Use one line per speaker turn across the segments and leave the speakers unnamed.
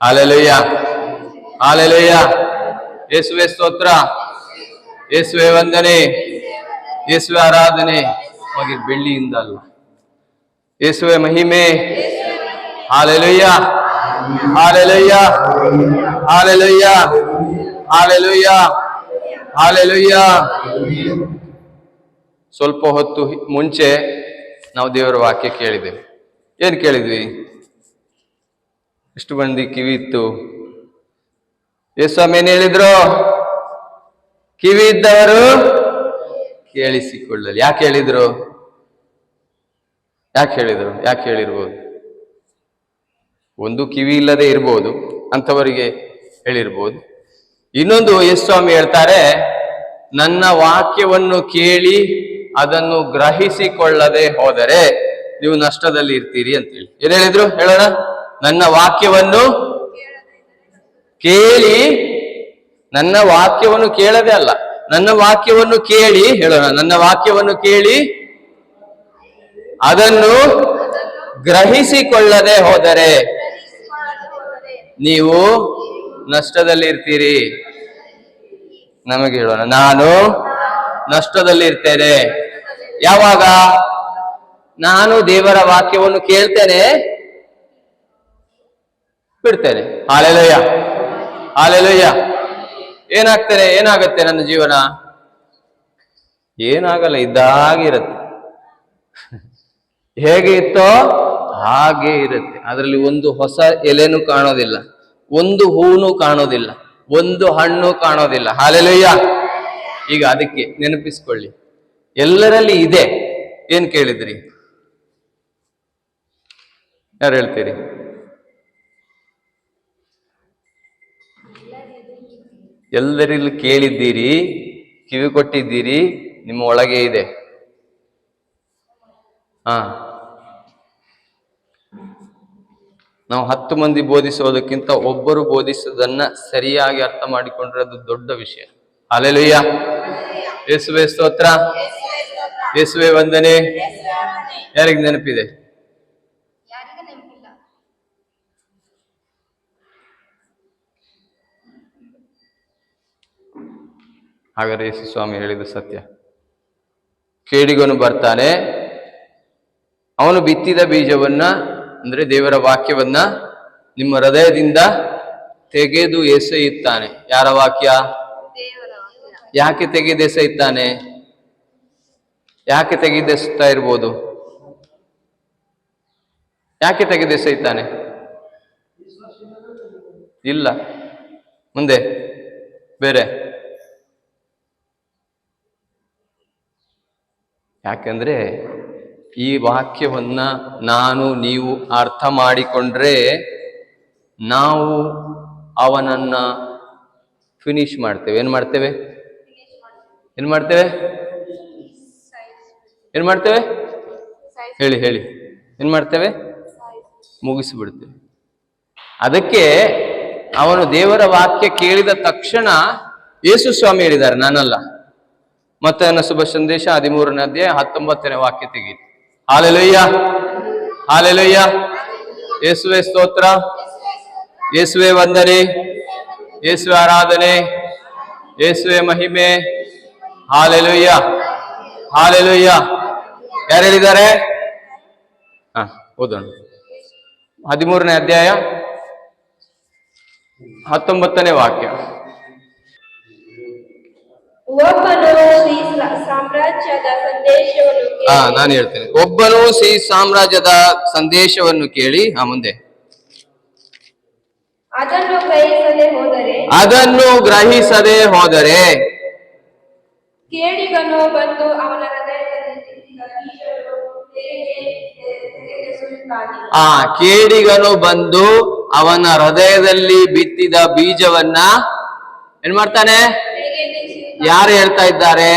Hallelujah, hallelujah. ಯೇಸುವೆ ಸ್ತೋತ್ರ, ಯೇಸುವೆ ವಂದನೆ, ಯೇಸುವೆ ಆರಾಧನೆ. ಹಾಗೆ ಬೆಳ್ಳಿಯಿಂದ ಅಲ್ಲ, ಯೇಸುವೆ ಮಹಿಮೆ. Hallelujah, hallelujah, hallelujah, hallelujah, hallelujah. ಸ್ವಲ್ಪ ಹೊತ್ತು ಮುಂಚೆ ನಾವು ದೇವರ ವಾಕ್ಯ ಕೇಳಿದ್ದೇವೆ. ಏನ್ ಕೇಳಿದ್ವಿ? ಎಷ್ಟು ಮಂದಿ ಕಿವಿ ಇತ್ತು? ಯೇಸ್ವಾಮಿ ಏನ್ ಹೇಳಿದ್ರು? ಕಿವಿ ಇದ್ದವರು ಕೇಳಿಸಿಕೊಳ್ಳಲಿ. ಯಾಕೆ ಹೇಳಿದ್ರು? ಯಾಕೆ ಹೇಳಿದ್ರು? ಯಾಕೆ ಹೇಳಿರ್ಬೋದು? ಒಂದು ಕಿವಿ ಇಲ್ಲದೆ ಇರ್ಬೋದು, ಅಂಥವರಿಗೆ ಹೇಳಿರ್ಬೋದು. ಇನ್ನೊಂದು, ಯೇಸ್ವಾಮಿ ಹೇಳ್ತಾರೆ, ನನ್ನ ವಾಕ್ಯವನ್ನು ಕೇಳಿ ಅದನ್ನು ಗ್ರಹಿಸಿಕೊಳ್ಳದೆ ಹೋದರೆ ನೀವು ನಷ್ಟದಲ್ಲಿ ಇರ್ತೀರಿ ಅಂತೇಳಿ. ಏನ್ ಹೇಳಿದ್ರು ಹೇಳೋಣ? ನನ್ನ ವಾಕ್ಯವನ್ನು ಕೇಳಿ, ನನ್ನ ವಾಕ್ಯವನ್ನು ಕೇಳದೆ ಅಲ್ಲ, ನನ್ನ ವಾಕ್ಯವನ್ನು ಕೇಳಿ ಹೇಳೋಣ. ನನ್ನ ವಾಕ್ಯವನ್ನು ಕೇಳಿ ಅದನ್ನು ಗ್ರಹಿಸಿಕೊಳ್ಳದೆ ಹೋದರೆ ನೀವು ನಷ್ಟದಲ್ಲಿ ಇರ್ತೀರಿ. ನಮಗೆ ಹೇಳೋಣ, ನಾನು ನಷ್ಟದಲ್ಲಿ ಇರ್ತೇನೆ. ಯಾವಾಗ? ನಾನು ದೇವರ ವಾಕ್ಯವನ್ನು ಕೇಳ್ತೇನೆ, ಬಿಡ್ತೇನೆ. Hallelujah, hallelujah. ಏನಾಗತ್ತೆ ನನ್ನ ಜೀವನ? ಏನಾಗಲ್ಲ, ಇದ್ದಾಗಿರುತ್ತೆ. ಹೇಗೆ ಇತ್ತೋ ಹಾಗೆ ಇರುತ್ತೆ. ಅದರಲ್ಲಿ ಒಂದು ಹೊಸ ಎಲೆನೂ ಕಾಣೋದಿಲ್ಲ, ಒಂದು ಹೂನು ಕಾಣೋದಿಲ್ಲ, ಒಂದು ಹಣ್ಣು ಕಾಣೋದಿಲ್ಲ. ಹಾಲೆಲೂಯ. ಈಗ ಅದಕ್ಕೆ ನೆನಪಿಸ್ಕೊಳ್ಳಿ, ಎಲ್ಲರಲ್ಲಿ ಇದೆ. ಏನ್ ಕೇಳಿದ್ರಿ? ಯಾರು ಹೇಳ್ತೀರಿ? ಎಲ್ಲರಲ್ಲಿ ಕೇಳಿದ್ದೀರಿ, ಕಿವಿ ಕೊಟ್ಟಿದ್ದೀರಿ, ನಿಮ್ಮ ಒಳಗೆ ಇದೆ. ನಾವು 10 ಮಂದಿ ಬೋಧಿಸೋದಕ್ಕಿಂತ ಒಬ್ಬರು ಬೋಧಿಸೋದನ್ನ ಸರಿಯಾಗಿ ಅರ್ಥ ಮಾಡಿಕೊಂಡ್ರೆ ಅದು ದೊಡ್ಡ ವಿಷಯ. ಹಾಲೆಲೂಯ. ಯೇಸುವೆ ಸ್ತೋತ್ರ, ಯೇಸುವೆ ವಂದನೆ. ಯಾರಿಗೆ ನೆನಪಿದೆ? ಹಾಗಾದ್ರೆ ಯೇಸು ಸ್ವಾಮಿ ಹೇಳಿದ ಸತ್ಯ. ಕೇಡಿಗನು ಬರ್ತಾನೆ, ಅವನು ಬಿತ್ತಿದ ಬೀಜವನ್ನ, ಅಂದ್ರೆ ದೇವರ ವಾಕ್ಯವನ್ನ ನಿಮ್ಮ ಹೃದಯದಿಂದ ತೆಗೆದು ಎಸೆಯುತ್ತಾನೆ. ಯಾರ ವಾಕ್ಯ? ಯಾಕೆ ತೆಗೆದೆಸೆಯುತ್ತಾನೆ? ಯಾಕೆ ತೆಗೆದೆಸುತ್ತಾ ಇರ್ಬೋದು? ಯಾಕೆ ತೆಗೆದೆಸೆಯುತ್ತಾನೆ? ಇಲ್ಲ, ಮುಂದೆ ಬೇರೆ. ಯಾಕಂದ್ರೆ ಈ ವಾಕ್ಯವನ್ನ ನೀವು ಅರ್ಥ ಮಾಡಿಕೊಂಡ್ರೆ ನಾವು ಅವನನ್ನ ಫಿನಿಶ್ ಮಾಡ್ತೇವೆ. ಏನ್ ಮಾಡ್ತೇವೆ? ಹೇಳಿ ಹೇಳಿ. ಏನ್ ಮಾಡ್ತೇವೆ? ಮುಗಿಸಿಬಿಡ್ತೇವೆ. ಅದಕ್ಕೆ ಅವನು ದೇವರ ವಾಕ್ಯ ಕೇಳಿದ ತಕ್ಷಣ ಯೇಸು ಸ್ವಾಮಿ ಹೇಳಿದ್ದಾರೆ, ನಾನಲ್ಲ. ಮತ್ತಾಯನ ಶುಭ ಸಂದೇಶ 13ನೇ ಅಧ್ಯಾಯ 19ನೇ ವಾಕ್ಯ ತೆಗೀರಿ. Hallelujah, hallelujah. ಯೇಸುವೆ ಸ್ತೋತ್ರ, ಯೇಸುವೆ ವಂದನೆ, ಯೇಸುವೆ ಆರಾಧನೆ, ಯೇಸುವೆ ಮಹಿಮೆ. Hallelujah, hallelujah. ಯಾರು ಹೇಳಿದ್ದಾರೆ? ಓದೋಣ. 13ನೇ ಅಧ್ಯಾಯ 19ನೇ ವಾಕ್ಯ. ನಾನು ಹೇಳ್ತೇನೆ. ಒಬ್ಬನು ಶ್ರೀ ಸಾಮ್ರಾಜ್ಯದ ಸಂದೇಶವನ್ನು ಕೇಳಿ ಮುಂದೆ ಅದನ್ನು ಗ್ರಹಿಸದೆ ಹೋದರೆ
ಕೇಡಿಗನು ಬಂದು ಅವನ
ಕೇಡಿಗನು ಬಂದು ಅವನ ಹೃದಯದಲ್ಲಿ ಬಿತ್ತಿದ ಬೀಜವನ್ನ ಏನ್ ಮಾಡ್ತಾನೆ? ಯಾರು ಹೇಳ್ತಾ ಇದ್ದಾರೆ?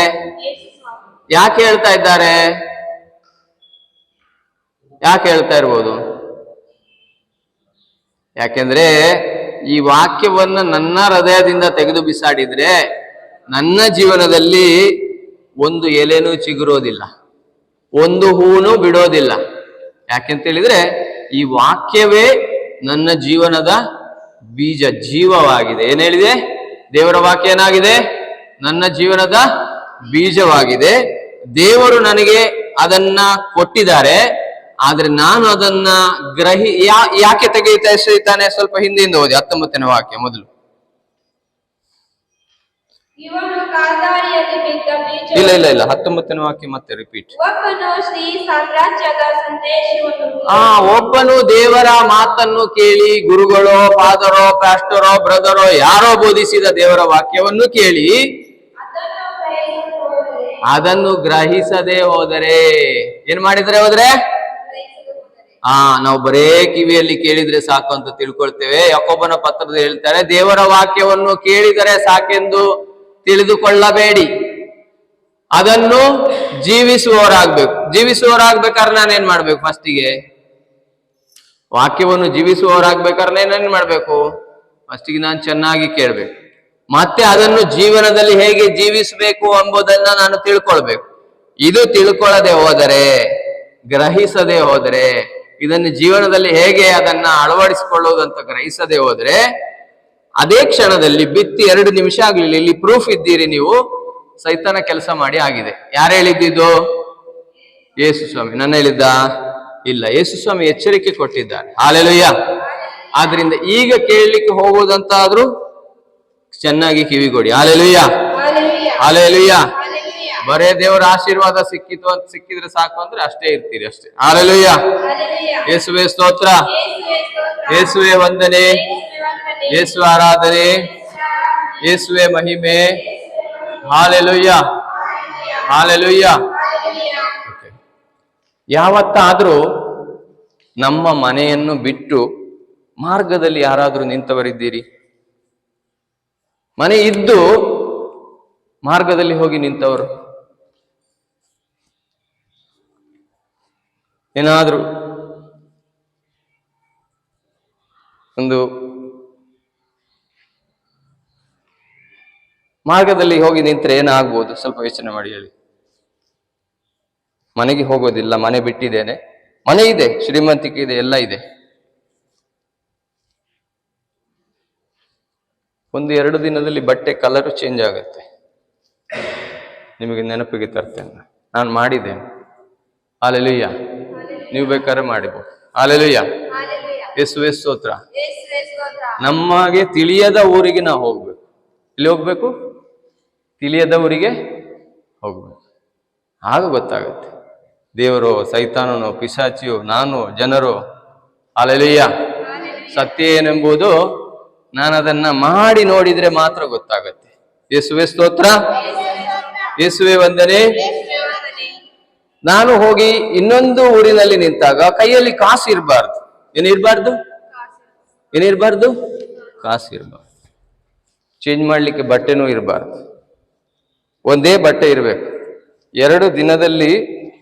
ಯಾಕೆ ಹೇಳ್ತಾ ಇದ್ದಾರೆ? ಯಾಕೆ ಹೇಳ್ತಾ ಇರ್ಬೋದು? ಯಾಕೆಂದ್ರೆ ಈ ವಾಕ್ಯವನ್ನ ನನ್ನ ಹೃದಯದಿಂದ ತೆಗೆದು ಬಿಸಾಡಿದ್ರೆ ನನ್ನ ಜೀವನದಲ್ಲಿ ಒಂದು ಎಲೆನೂ ಚಿಗುರೋದಿಲ್ಲ, ಒಂದು ಹೂನು ಬಿಡೋದಿಲ್ಲ. ಯಾಕೆಂತ ಹೇಳಿದ್ರೆ ಈ ವಾಕ್ಯವೇ ನನ್ನ ಜೀವನದ ಬೀಜ ಜೀವವಾಗಿದೆ. ಏನ್ ಹೇಳಿದೆ? ದೇವರ ವಾಕ್ಯ ಏನಾಗಿದೆ? ನನ್ನ ಜೀವನದ ಬೀಜವಾಗಿದೆ. ದೇವರು ನನಗೆ ಅದನ್ನ ಕೊಟ್ಟಿದ್ದಾರೆ, ಆದ್ರೆ ನಾನು ಅದನ್ನ ಯಾಕೆ ತೆಗೆಯುತ್ತಾ ಎಸೆಯುತ್ತಾನೆ? ಸ್ವಲ್ಪ ಹಿಂದೆಯಿಂದ ಓದಿ 19ನೇ ವಾಕ್ಯ ಮೊದಲು. ಇಲ್ಲ 19ನೇ ವಾಕ್ಯ ಮತ್ತೆ ರಿಪೀಟ್. ಒಬ್ಬನು ದೇವರ ಮಾತನ್ನು ಕೇಳಿ, ಗುರುಗಳೋ, ಫಾದರೋ, ಪಾಸ್ಟರೋ, ಬ್ರದರೋ ಯಾರೋ ಬೋಧಿಸಿದ ದೇವರ ವಾಕ್ಯವನ್ನು ಕೇಳಿ ಅದನ್ನು ಗ್ರಹಿಸದೆ ಹೋದರೆ, ಏನ್ ಮಾಡಿದ್ರೆ ಹೋದ್ರೆ? ನಾವು ಬರೇ ಕಿವಿಯಲ್ಲಿ ಕೇಳಿದ್ರೆ ಸಾಕು ಅಂತ ತಿಳ್ಕೊಳ್ತೇವೆ. ಯಾಕೋಬನ ಪತ್ರದಲ್ಲಿ ಹೇಳ್ತಾರೆ, ದೇವರ ವಾಕ್ಯವನ್ನು ಕೇಳಿದರೆ ಸಾಕೆಂದು ತಿಳಿದುಕೊಳ್ಳಬೇಡಿ, ಅದನ್ನು ಜೀವಿಸುವವರಾಗ್ಬೇಕು. ಜೀವಿಸುವವರಾಗ್ಬೇಕಾದ್ರೆ ನಾನೇನ್ ಮಾಡ್ಬೇಕು? ಫಸ್ಟಿಗೆ ವಾಕ್ಯವನ್ನು ಜೀವಿಸುವವರಾಗ್ಬೇಕಾದ್ರೆ ನಾನೇನ್ ಮಾಡ್ಬೇಕು? ಫಸ್ಟಿಗೆ ನಾನು ಚೆನ್ನಾಗಿ ಕೇಳ್ಬೇಕು, ಮತ್ತೆ ಅದನ್ನು ಜೀವನದಲ್ಲಿ ಹೇಗೆ ಜೀವಿಸಬೇಕು ಎಂಬುದನ್ನ ನಾನು ತಿಳ್ಕೊಳ್ಬೇಕು. ಇದು ತಿಳ್ಕೊಳ್ಳದೆ ಹೋದರೆ, ಗ್ರಹಿಸದೆ ಹೋದರೆ, ಇದನ್ನು ಜೀವನದಲ್ಲಿ ಹೇಗೆ ಅದನ್ನ ಅಳವಡಿಸಿಕೊಳ್ಳುವುದಂತ ಗ್ರಹಿಸದೆ ಹೋದ್ರೆ, ಅದೇ ಕ್ಷಣದಲ್ಲಿ ಬಿತ್ತಿ 2 ನಿಮಿಷ ಆಗ್ಲಿಲ್ಲ, ಇಲ್ಲಿ ಪ್ರೂಫ್ ಇದ್ದೀರಿ ನೀವು, ಸೈತಾನ ಕೆಲಸ ಮಾಡಿ ಆಗಿದೆ. ಯಾರು ಹೇಳಿದ್ದು? ಯೇಸು ಸ್ವಾಮಿ. ನನ್ನ ಹೇಳಿದ್ದ? ಇಲ್ಲ, ಯೇಸು ಸ್ವಾಮಿ ಎಚ್ಚರಿಕೆ ಕೊಟ್ಟಿದ್ದಾರೆ. ಹಾಲೆಲೂಯ. ಆದ್ರಿಂದ ಈಗ ಕೇಳಲಿಕ್ಕೆ ಹೋಗುವುದಂತಾದ್ರೂ ಚೆನ್ನಾಗಿ ಕಿವಿಗೊಡಿ. Hallelujah, hallelujah. ಬರೇ ದೇವರ ಆಶೀರ್ವಾದ ಸಿಕ್ಕಿದ್ರೆ ಸಾಕು ಅಂದ್ರೆ ಅಷ್ಟೇ ಇರ್ತೀರಿ, ಅಷ್ಟೇ. ಹಾಲೆಲೂಯ. ಯೇಸುವೆ ಸ್ತೋತ್ರ, ಯೇಸುವೆ ವಂದನೆ, ಯೇಸು ಆರಾಧನೆ, ಯೇಸುವೆ ಮಹಿಮೆ. Hallelujah, hallelujah. ಯಾವತ್ತಾದ್ರೂ ನಮ್ಮ ಮನೆಯನ್ನು ಬಿಟ್ಟು ಮಾರ್ಗದಲ್ಲಿ ಯಾರಾದ್ರೂ ನಿಂತವರಿದ್ದೀರಿ? ಮನೆ ಇದ್ದು ಮಾರ್ಗದಲ್ಲಿ ಹೋಗಿ ನಿಂತವರು ಏನಾದ್ರೂ ಒಂದು ಮಾರ್ಗದಲ್ಲಿ ಹೋಗಿ ನಿಂತರೆ ಏನಾಗ್ಬೋದು? ಸ್ವಲ್ಪ ಯೋಚನೆ ಮಾಡಿ ಹೇಳಿ. ಮನೆಗೆ ಹೋಗೋದಿಲ್ಲ, ಮನೆ ಬಿಟ್ಟಿದ್ದೇನೆ, ಮನೆ ಇದೆ, ಶ್ರೀಮಂತಿಕೆ ಇದೆ, ಎಲ್ಲ ಇದೆ. 1-2 ದಿನದಲ್ಲಿ ಬಟ್ಟೆ ಕಲರು ಚೇಂಜ್ ಆಗುತ್ತೆ. ನಿಮಗೆ ನೆನಪಿಗೆ ತರ್ತೇನೆ, ನಾನು ಮಾಡಿದ್ದೇನೆ. ಹಾಲೆಲೂಯ. ನೀವು ಬೇಕಾದ್ರೆ ಮಾಡಿಬಹುದು. ಹಾಲೆಲೂಯ. ಯೇಸುವೇ ಸ್ತೋತ್ರ. ನಮಗೆ ತಿಳಿಯದ ಊರಿಗೆ ನಾವು ಹೋಗ್ಬೇಕು. ಇಲ್ಲಿ ಹೋಗ್ಬೇಕು? ತಿಳಿಯದ ಊರಿಗೆ ಹೋಗ್ಬೇಕು. ಆಗ ಗೊತ್ತಾಗುತ್ತೆ ದೇವರು, ಸೈತಾನನು, ಪಿಶಾಚಿಯು, ನಾನು, ಜನರು. ಹಾಲೆಲೂಯ. ಸತ್ಯ ಏನೆಂಬುದು ನಾನು ಅದನ್ನ ಮಾಡಿ ನೋಡಿದ್ರೆ ಮಾತ್ರ ಗೊತ್ತಾಗತ್ತೆ. ಯೇಸುವೇ ಸ್ತೋತ್ರ, ಯೇಸುವೇ ವಂದನೆ. ನಾನು ಹೋಗಿ ಇನ್ನೊಂದು ಊರಿನಲ್ಲಿ ನಿಂತಾಗ ಕೈಯಲ್ಲಿ ಕಾಸು ಇರಬಾರ್ದು. ಏನಿರ್ಬಾರ್ದು? ಕಾಸು ಇರಬಾರ್ದು. ಚೇಂಜ್ ಮಾಡ್ಲಿಕ್ಕೆ ಬಟ್ಟೆನೂ ಇರಬಾರ್ದು. ಒಂದೇ ಬಟ್ಟೆ ಇರಬೇಕು. 2 ದಿನದಲ್ಲಿ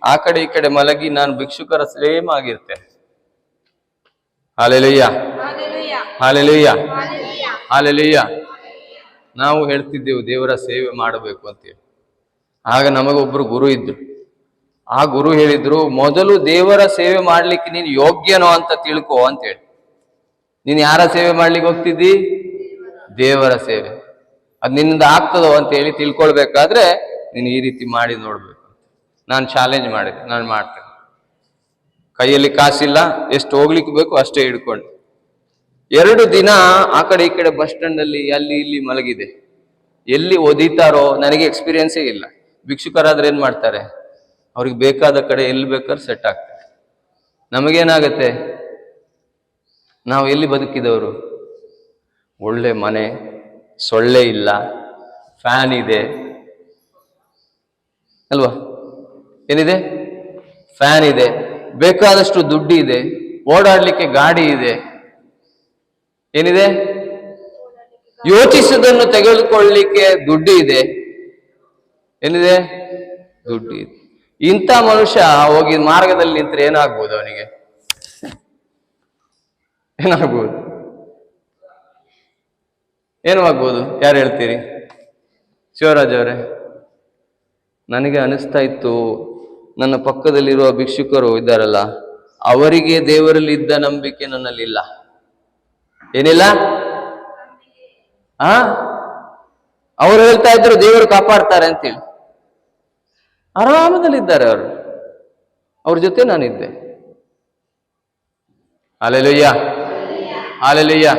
ಆ ಕಡೆ ಈ ಕಡೆ ಮಲಗಿ ನಾನು ಭಿಕ್ಷುಕರ ಸೇಮ್ ಆಗಿರ್ತೇನೆ. Hallelujah, hallelujah, hallelujah. ನಾವು ಹೇಳ್ತಿದ್ದೆವು ದೇವರ ಸೇವೆ ಮಾಡಬೇಕು ಅಂತೇಳಿ. ಆಗ ನಮಗೊಬ್ರು ಗುರು ಇದ್ರು. ಆ ಗುರು ಹೇಳಿದ್ರು, ಮೊದಲು ದೇವರ ಸೇವೆ ಮಾಡ್ಲಿಕ್ಕೆ ನೀನು ಯೋಗ್ಯನೋ ಅಂತ ತಿಳ್ಕೊ ಅಂತೇಳಿ. ನೀನು ಯಾರ ಸೇವೆ ಮಾಡ್ಲಿಕ್ಕೆ ಹೋಗ್ತಿದ್ದಿ? ದೇವರ ಸೇವೆ. ಅದು ನಿನ್ನಿಂದ ಆಗ್ತದೋ ಅಂತೇಳಿ ತಿಳ್ಕೊಳ್ಬೇಕಾದ್ರೆ ನೀನು ಈ ರೀತಿ ಮಾಡಿ ನೋಡ್ಬೇಕು. ನಾನು ಚಾಲೆಂಜ್ ಮಾಡಿದೆ, ನಾನು ಮಾಡ್ತೇನೆ. ಕೈಯಲ್ಲಿ ಕಾಸಿಲ್ಲ, ಎಷ್ಟು ಹೋಗ್ಲಿಕ್ಕೆ ಬೇಕು ಅಷ್ಟೇ ಹಿಡ್ಕೊಂಡು 2 ದಿನ ಆ ಕಡೆ ಈ ಕಡೆ ಬಸ್ ಸ್ಟ್ಯಾಂಡ್ ಅಲ್ಲಿ ಅಲ್ಲಿ ಇಲ್ಲಿ ಮಲಗಿದೆ. ಎಲ್ಲಿ ಒದಿತಾರೋ ನನಗೆ ಎಕ್ಸ್ಪೀರಿಯನ್ಸೇ ಇಲ್ಲ. ಭಿಕ್ಷುಕರಾದ್ರೆ ಏನ್ ಮಾಡ್ತಾರೆ? ಅವ್ರಿಗೆ ಬೇಕಾದ ಕಡೆ ಎಲ್ಲಿ ಬೇಕಾದ್ರೆ ಸೆಟ್ ಆಗ್ತಾರೆ. ನಮಗೇನಾಗತ್ತೆ? ನಾವು ಎಲ್ಲಿ ಬದುಕಿದವರು? ಒಳ್ಳೆ ಮನೆ, ಸೊಳ್ಳೆ ಇಲ್ಲ, ಫ್ಯಾನ್ ಇದೆ ಅಲ್ವಾ? ಏನಿದೆ? ಫ್ಯಾನ್ ಇದೆ, ಬೇಕಾದಷ್ಟು ದುಡ್ಡು ಇದೆ, ಓಡಾಡ್ಲಿಕ್ಕೆ ಗಾಡಿ ಇದೆ. ಏನಿದೆ? ಯೋಚಿಸುವುದನ್ನು ತೆಗೆದುಕೊಳ್ಳಲಿಕ್ಕೆ ದುಡ್ಡು ಇದೆ. ಏನಿದೆ? ದುಡ್ಡು ಇದೆ. ಇಂಥ ಮನುಷ್ಯ ಹೋಗಿ ಮಾರ್ಗದಲ್ಲಿ ನಿಂತರೆ ಏನಾಗ್ಬೋದು? ಅವನಿಗೆ ಏನಾಗ್ಬೋದು? ಏನು ಆಗ್ಬೋದು? ಯಾರು ಹೇಳ್ತೀರಿ? ಶಿವರಾಜ್ ಅವರೇ, ನನಗೆ ಅನಿಸ್ತಾ ಇತ್ತು, ನನ್ನ ಪಕ್ಕದಲ್ಲಿರುವ ಭಿಕ್ಷುಕರು ಇದ್ದಾರಲ್ಲ, ಅವರಿಗೆ ದೇವರಲ್ಲಿ ಇದ್ದ ನಂಬಿಕೆ ನನ್ನಲ್ಲಿ ಇಲ್ಲ. ಏನಿಲ್ಲ? ಆ ಅವ್ರು ಹೇಳ್ತಾ ಇದ್ರು ದೇವರು ಕಾಪಾಡ್ತಾರೆ ಅಂತೇಳಿ. ಆರಾಮದಲ್ಲಿದ್ದಾರೆ ಅವರು, ಅವ್ರ ಜೊತೆ ನಾನಿದ್ದೆ. Hallelujah, hallelujah.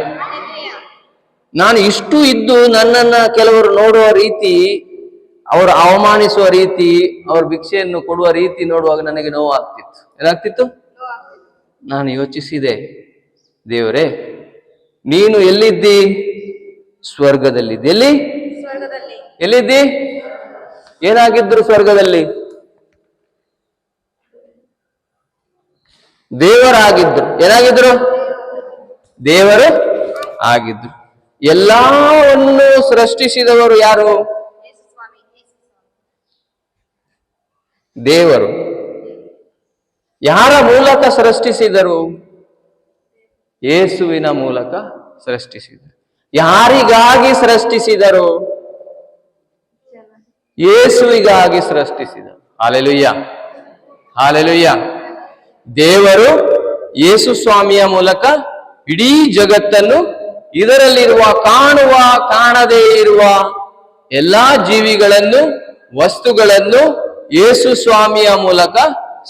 ನಾನು ಇಷ್ಟು ಇದ್ದು ನನ್ನನ್ನ ಕೆಲವರು ನೋಡುವ ರೀತಿ, ಅವರು ಅವಮಾನಿಸುವ ರೀತಿ, ಅವ್ರ ಭಿಕ್ಷೆಯನ್ನು ಕೊಡುವ ರೀತಿ ನೋಡುವಾಗ ನನಗೆ ನೋವು ಆಗ್ತಿತ್ತು. ಏನಾಗ್ತಿತ್ತು? ನಾನು ಯೋಚಿಸಿದೆ, ದೇವರೇ ನೀನು ಎಲ್ಲಿದ್ದಿ? ಸ್ವರ್ಗದಲ್ಲಿದ್ದಿ. ಎಲ್ಲಿ? ಎಲ್ಲಿದ್ದಿ? ಏನಾಗಿದ್ರು ಸ್ವರ್ಗದಲ್ಲಿ? ದೇವರಾಗಿದ್ರು. ಏನಾಗಿದ್ರು? ದೇವರು ಆಗಿದ್ರು. ಎಲ್ಲವನ್ನು ಸೃಷ್ಟಿಸಿದವರು ಯಾರು? ದೇವರು. ಯಾರ ಮೂಲಕ ಸೃಷ್ಟಿಸಿದರು? ಯೇಸುವಿನ ಮೂಲಕ ಸೃಷ್ಟಿಸಿದರು. ಯಾರಿಗಾಗಿ ಸೃಷ್ಟಿಸಿದರು? ಯೇಸುವಿಗಾಗಿ ಸೃಷ್ಟಿಸಿದರು. Hallelujah, hallelujah. ದೇವರು ಯೇಸು ಸ್ವಾಮಿಯ ಮೂಲಕ ಇಡೀ ಜಗತ್ತನ್ನು, ಇದರಲ್ಲಿರುವ ಕಾಣುವ ಕಾಣದೇ ಇರುವ ಎಲ್ಲಾ ಜೀವಿಗಳನ್ನು, ವಸ್ತುಗಳನ್ನು ಯೇಸು ಸ್ವಾಮಿಯ ಮೂಲಕ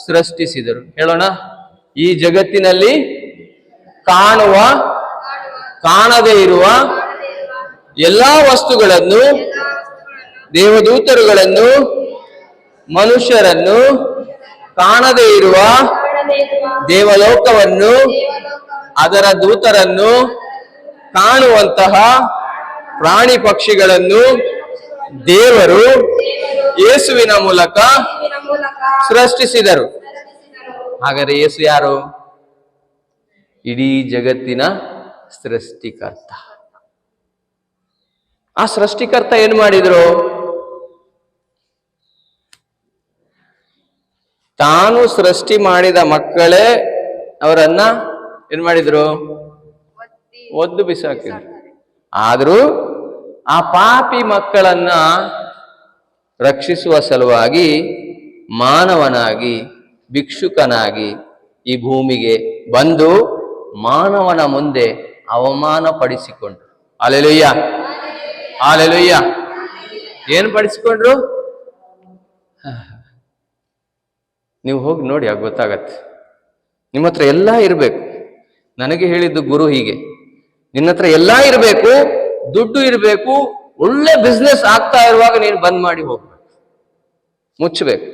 ಸೃಷ್ಟಿಸಿದರು. ಹೇಳೋಣ, ಈ ಜಗತ್ತಿನಲ್ಲಿ ಕಾಣುವ ಕಾಣದೇ ಇರುವ ಎಲ್ಲಾ ವಸ್ತುಗಳನ್ನು, ದೇವದೂತರುಗಳನ್ನು, ಮನುಷ್ಯರನ್ನು, ಕಾಣದೇ ಇರುವ ದೇವಲೋಕವನ್ನು, ಅದರ ದೂತರನ್ನು, ಕಾಣುವಂತಹ ಪ್ರಾಣಿ ಪಕ್ಷಿಗಳನ್ನು ದೇವರು ಯೇಸುವಿನ ಮೂಲಕ ಸೃಷ್ಟಿಸಿದರು. ಹಾಗಾದರೆ ಯೇಸು ಯಾರು? ಇಡೀ ಜಗತ್ತಿನ ಸೃಷ್ಟಿಕರ್ತ. ಆ ಸೃಷ್ಟಿಕರ್ತ ಏನ್ ಮಾಡಿದ್ರು? ತಾನು ಸೃಷ್ಟಿ ಮಾಡಿದ ಮಕ್ಕಳೇ ಅವರನ್ನ ಏನ್ ಮಾಡಿದ್ರು? ಒದ್ದು ಬಿಸಾಕಿದ್ರು. ಆದ್ರೂ ಆ ಪಾಪಿ ಮಕ್ಕಳನ್ನ ರಕ್ಷಿಸುವ ಸಲುವಾಗಿ ಮಾನವನಾಗಿ, ಭಿಕ್ಷುಕನಾಗಿ ಈ ಭೂಮಿಗೆ ಬಂದು ಮಾನವನ ಮುಂದೆ ಅವಮಾನ ಪಡಿಸಿಕೊಂಡ್ರು. Hallelujah, hallelujah. ಏನ್ ಪಡಿಸಿಕೊಂಡ್ರು? ನೀವು ಹೋಗಿ ನೋಡಿ, ಆಗ ಗೊತ್ತಾಗತ್ತೆ. ನಿಮ್ಮ ಹತ್ರ ಎಲ್ಲ ಇರಬೇಕು. ನನಗೆ ಹೇಳಿದ್ದು ಗುರು ಹೀಗೆ, ನಿನ್ನ ಹತ್ರ ಎಲ್ಲ ಇರಬೇಕು, ದುಡ್ಡು ಇರಬೇಕು, ಒಳ್ಳೆ ಬಿಸ್ನೆಸ್ ಆಗ್ತಾ ಇರುವಾಗ ನೀನು ಬಂದ್ ಮಾಡಿ ಹೋಗ್ಬೇಕು, ಮುಚ್ಚಬೇಕು.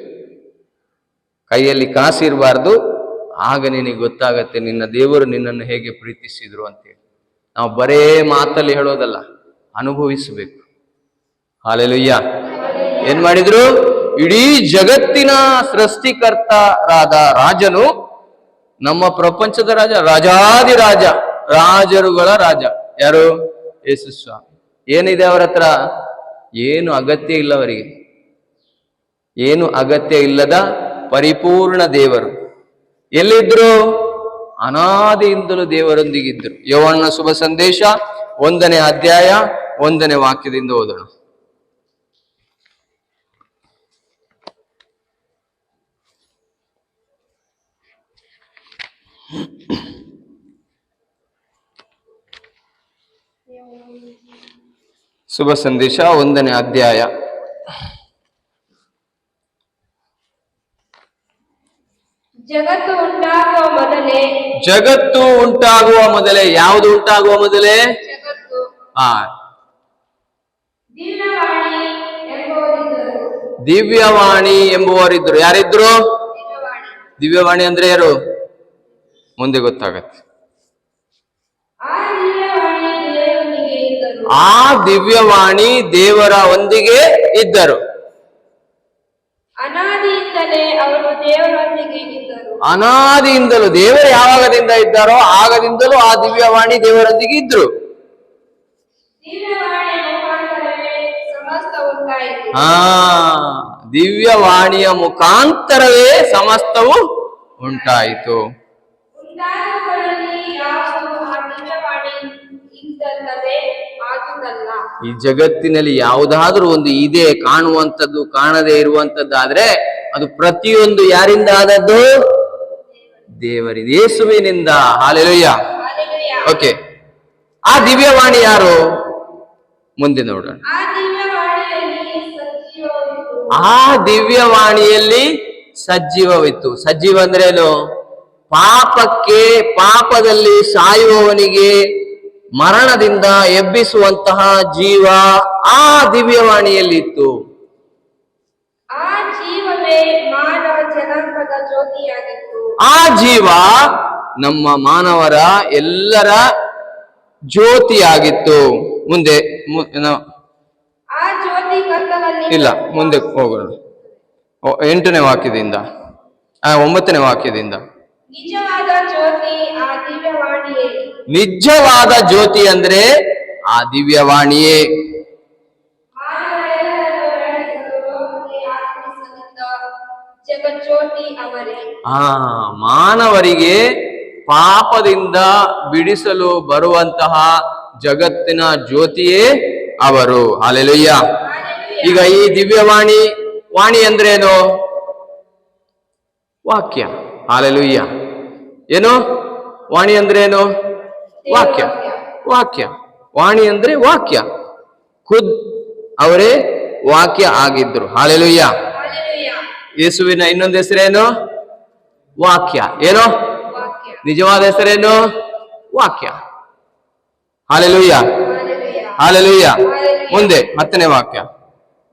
ಕೈಯಲ್ಲಿ ಕಾಸು ಇರಬಾರ್ದು. ಆಗ ನಿನಗೆ ಗೊತ್ತಾಗತ್ತೆ ನಿನ್ನ ದೇವರು ನಿನ್ನನ್ನು ಹೇಗೆ ಪ್ರೀತಿಸಿದ್ರು ಅಂತೇಳಿ. ನಾವು ಬರೇ ಮಾತಲ್ಲಿ ಹೇಳೋದಲ್ಲ, ಅನುಭವಿಸಬೇಕು. ಹಲ್ಲೆಲೂಯಾ. ಏನ್ ಮಾಡಿದ್ರು? ಇಡೀ ಜಗತ್ತಿನ ಸೃಷ್ಟಿಕರ್ತರಾದ ರಾಜನು, ನಮ್ಮ ಪ್ರಪಂಚದ ರಾಜ, ರಾಜಾದಿರಾಜ, ರಾಜರುಗಳ ರಾಜ ಯಾರು? ಯೇಸು ಸ್ವಾಮಿ. ಏನಿದೆ ಅವರ ಹತ್ರ? ಏನು ಅಗತ್ಯ ಇಲ್ಲ ಅವರಿಗೆ. ಏನು ಅಗತ್ಯ ಇಲ್ಲದ ಪರಿಪೂರ್ಣ ದೇವರು. ಎಲ್ಲಿದ್ರು? ಅನಾದಿಯಿಂದಲೂ ದೇವರೊಂದಿಗಿದ್ರು. ಯೋಹಾನನ ಶುಭ ಸಂದೇಶ 1ನೇ ಅಧ್ಯಾಯ 1ನೇ ವಾಕ್ಯದಿಂದ ಓದೋಣ. ಶುಭ ಸಂದೇಶ 1ನೇ ಅಧ್ಯಾಯ.
ಜಗತ್ತು
ಉಂಟಾಗುವ ಮೊದಲೇ ಯಾವುದು ಉಂಟಾಗುವ ಮೊದಲೇ?
ಜಗತ್ತು.
ದಿವ್ಯವಾಣಿ ಎಂಬುವರಿದ್ರು. ಯಾರಿದ್ರು? ದಿವ್ಯವಾಣಿ ಅಂದ್ರೆ ಯಾರು? ಮುಂದೆ ಗೊತ್ತಾಗತ್ತೆ. ಆ ದಿವ್ಯವಾಣಿ ದೇವರ ಒಂದಿಗೆ ಇದ್ದರು. ಅನಾದಿಯಿಂದಲೂ ದೇವರು ಯಾವಾಗದಿಂದ ಇದ್ದಾರೋ ಆಗದಿಂದಲೂ ಆ ದಿವ್ಯವಾಣಿ ದೇವರೊಂದಿಗೆ ಇದ್ರು. ದಿವ್ಯವಾಣಿಯ ಮುಖಾಂತರವೇ ಸಮಸ್ತವು ಉಂಟಾಯಿತು. ಈ ಜಗತ್ತಿನಲ್ಲಿ ಯಾವುದಾದ್ರೂ ಒಂದು ಇದೆ, ಕಾಣುವಂಥದ್ದು, ಕಾಣದೇ ಇರುವಂತದ್ದಾದ್ರೆ ಅದು ಪ್ರತಿಯೊಂದು ಯಾರಿಂದ ಆದದ್ದು? ದೇವರಿಂದ, ಯೇಸುವಿನಿಂದ. ಹಲ್ಲೆಲೂಯಾ. ಓಕೆ, ಆ ದಿವ್ಯವಾಣಿ ಯಾರು? ಮುಂದೆ ನೋಡೋಣ.
ಆ ದಿವ್ಯವಾಣಿಯಲ್ಲಿ ಸಜೀವವಿತ್ತು.
ಆ ದಿವ್ಯವಾಣಿಯಲ್ಲಿ ಸಜೀವವಿತ್ತು. ಸಜೀವ ಅಂದ್ರೇನು? ಪಾಪದಲ್ಲಿ ಸಾಯುವವನಿಗೆ ಮರಣದಿಂದ ಎಬ್ಬಿಸುವಂತಹ ಜೀವ ಆ ದಿವ್ಯವಾಣಿಯಲ್ಲಿತ್ತು.
ಆ ಜೀವವೇ ಮಾನವ ಜನಾಂಗದ ಜ್ಯೋತಿಯಾಗಿತ್ತು.
ಆ ಜೀವ ನಮ್ಮ ಮಾನವರ ಎಲ್ಲರ ಜ್ಯೋತಿಯಾಗಿತ್ತು. ಮುಂದೆ
ಆ ಜ್ಯೋತಿ ಕತ್ತಲಲ್ಲಿ
ಇಲ್ಲ, ಮುಂದೆ ಹೋಗೋಣ. 8ನೇ ವಾಕ್ಯದಿಂದ 9ನೇ ವಾಕ್ಯದಿಂದ.
ನಿಜವಾದ ಜ್ಯೋತಿ ಆ ದಿವ್ಯವಾಣಿಯೇ.
ನಿಜವಾದ ಜ್ಯೋತಿ ಅಂದ್ರೆ ಆ ದಿವ್ಯವಾಣಿಯೇ.
ಜಗಜ್ಯೋತಿ ಅವರೇ.
ಮಾನವರಿಗೆ ಪಾಪದಿಂದ ಬಿಡಿಸಲು ಬರುವಂತಹ ಜಗತ್ತಿನ ಜ್ಯೋತಿಯೇ ಅವರು. ಹಲ್ಲೆಲೂಯ. ಈಗ ಈ ದಿವ್ಯವಾಣಿ, ವಾಣಿ ಅಂದ್ರೇನು? ವಾಕ್ಯ. ಹಲ್ಲೆಲೂಯ. ಏನು ವಾಣಿ ಅಂದ್ರೇನು? ವಾಕ್ಯ. ವಾಕ್ಯ. ವಾಣಿ ಅಂದ್ರೆ ವಾಕ್ಯ. ಖುದ್ ಅವರೇ ವಾಕ್ಯ ಆಗಿದ್ರು. ಹಲ್ಲೆಲೂಯ. ಯೇಸುವಿನ ಇನ್ನೊಂದು ಹೆಸರೇನು? ವಾಕ್ಯ. ಏನೋ ನಿಜವಾದ ಹೆಸರೇನು? ವಾಕ್ಯ. ಹಲ್ಲೆಲೂಯ. ಹಲ್ಲೆಲೂಯ. ಮುಂದೆ 10ನೇ ವಾಕ್ಯ.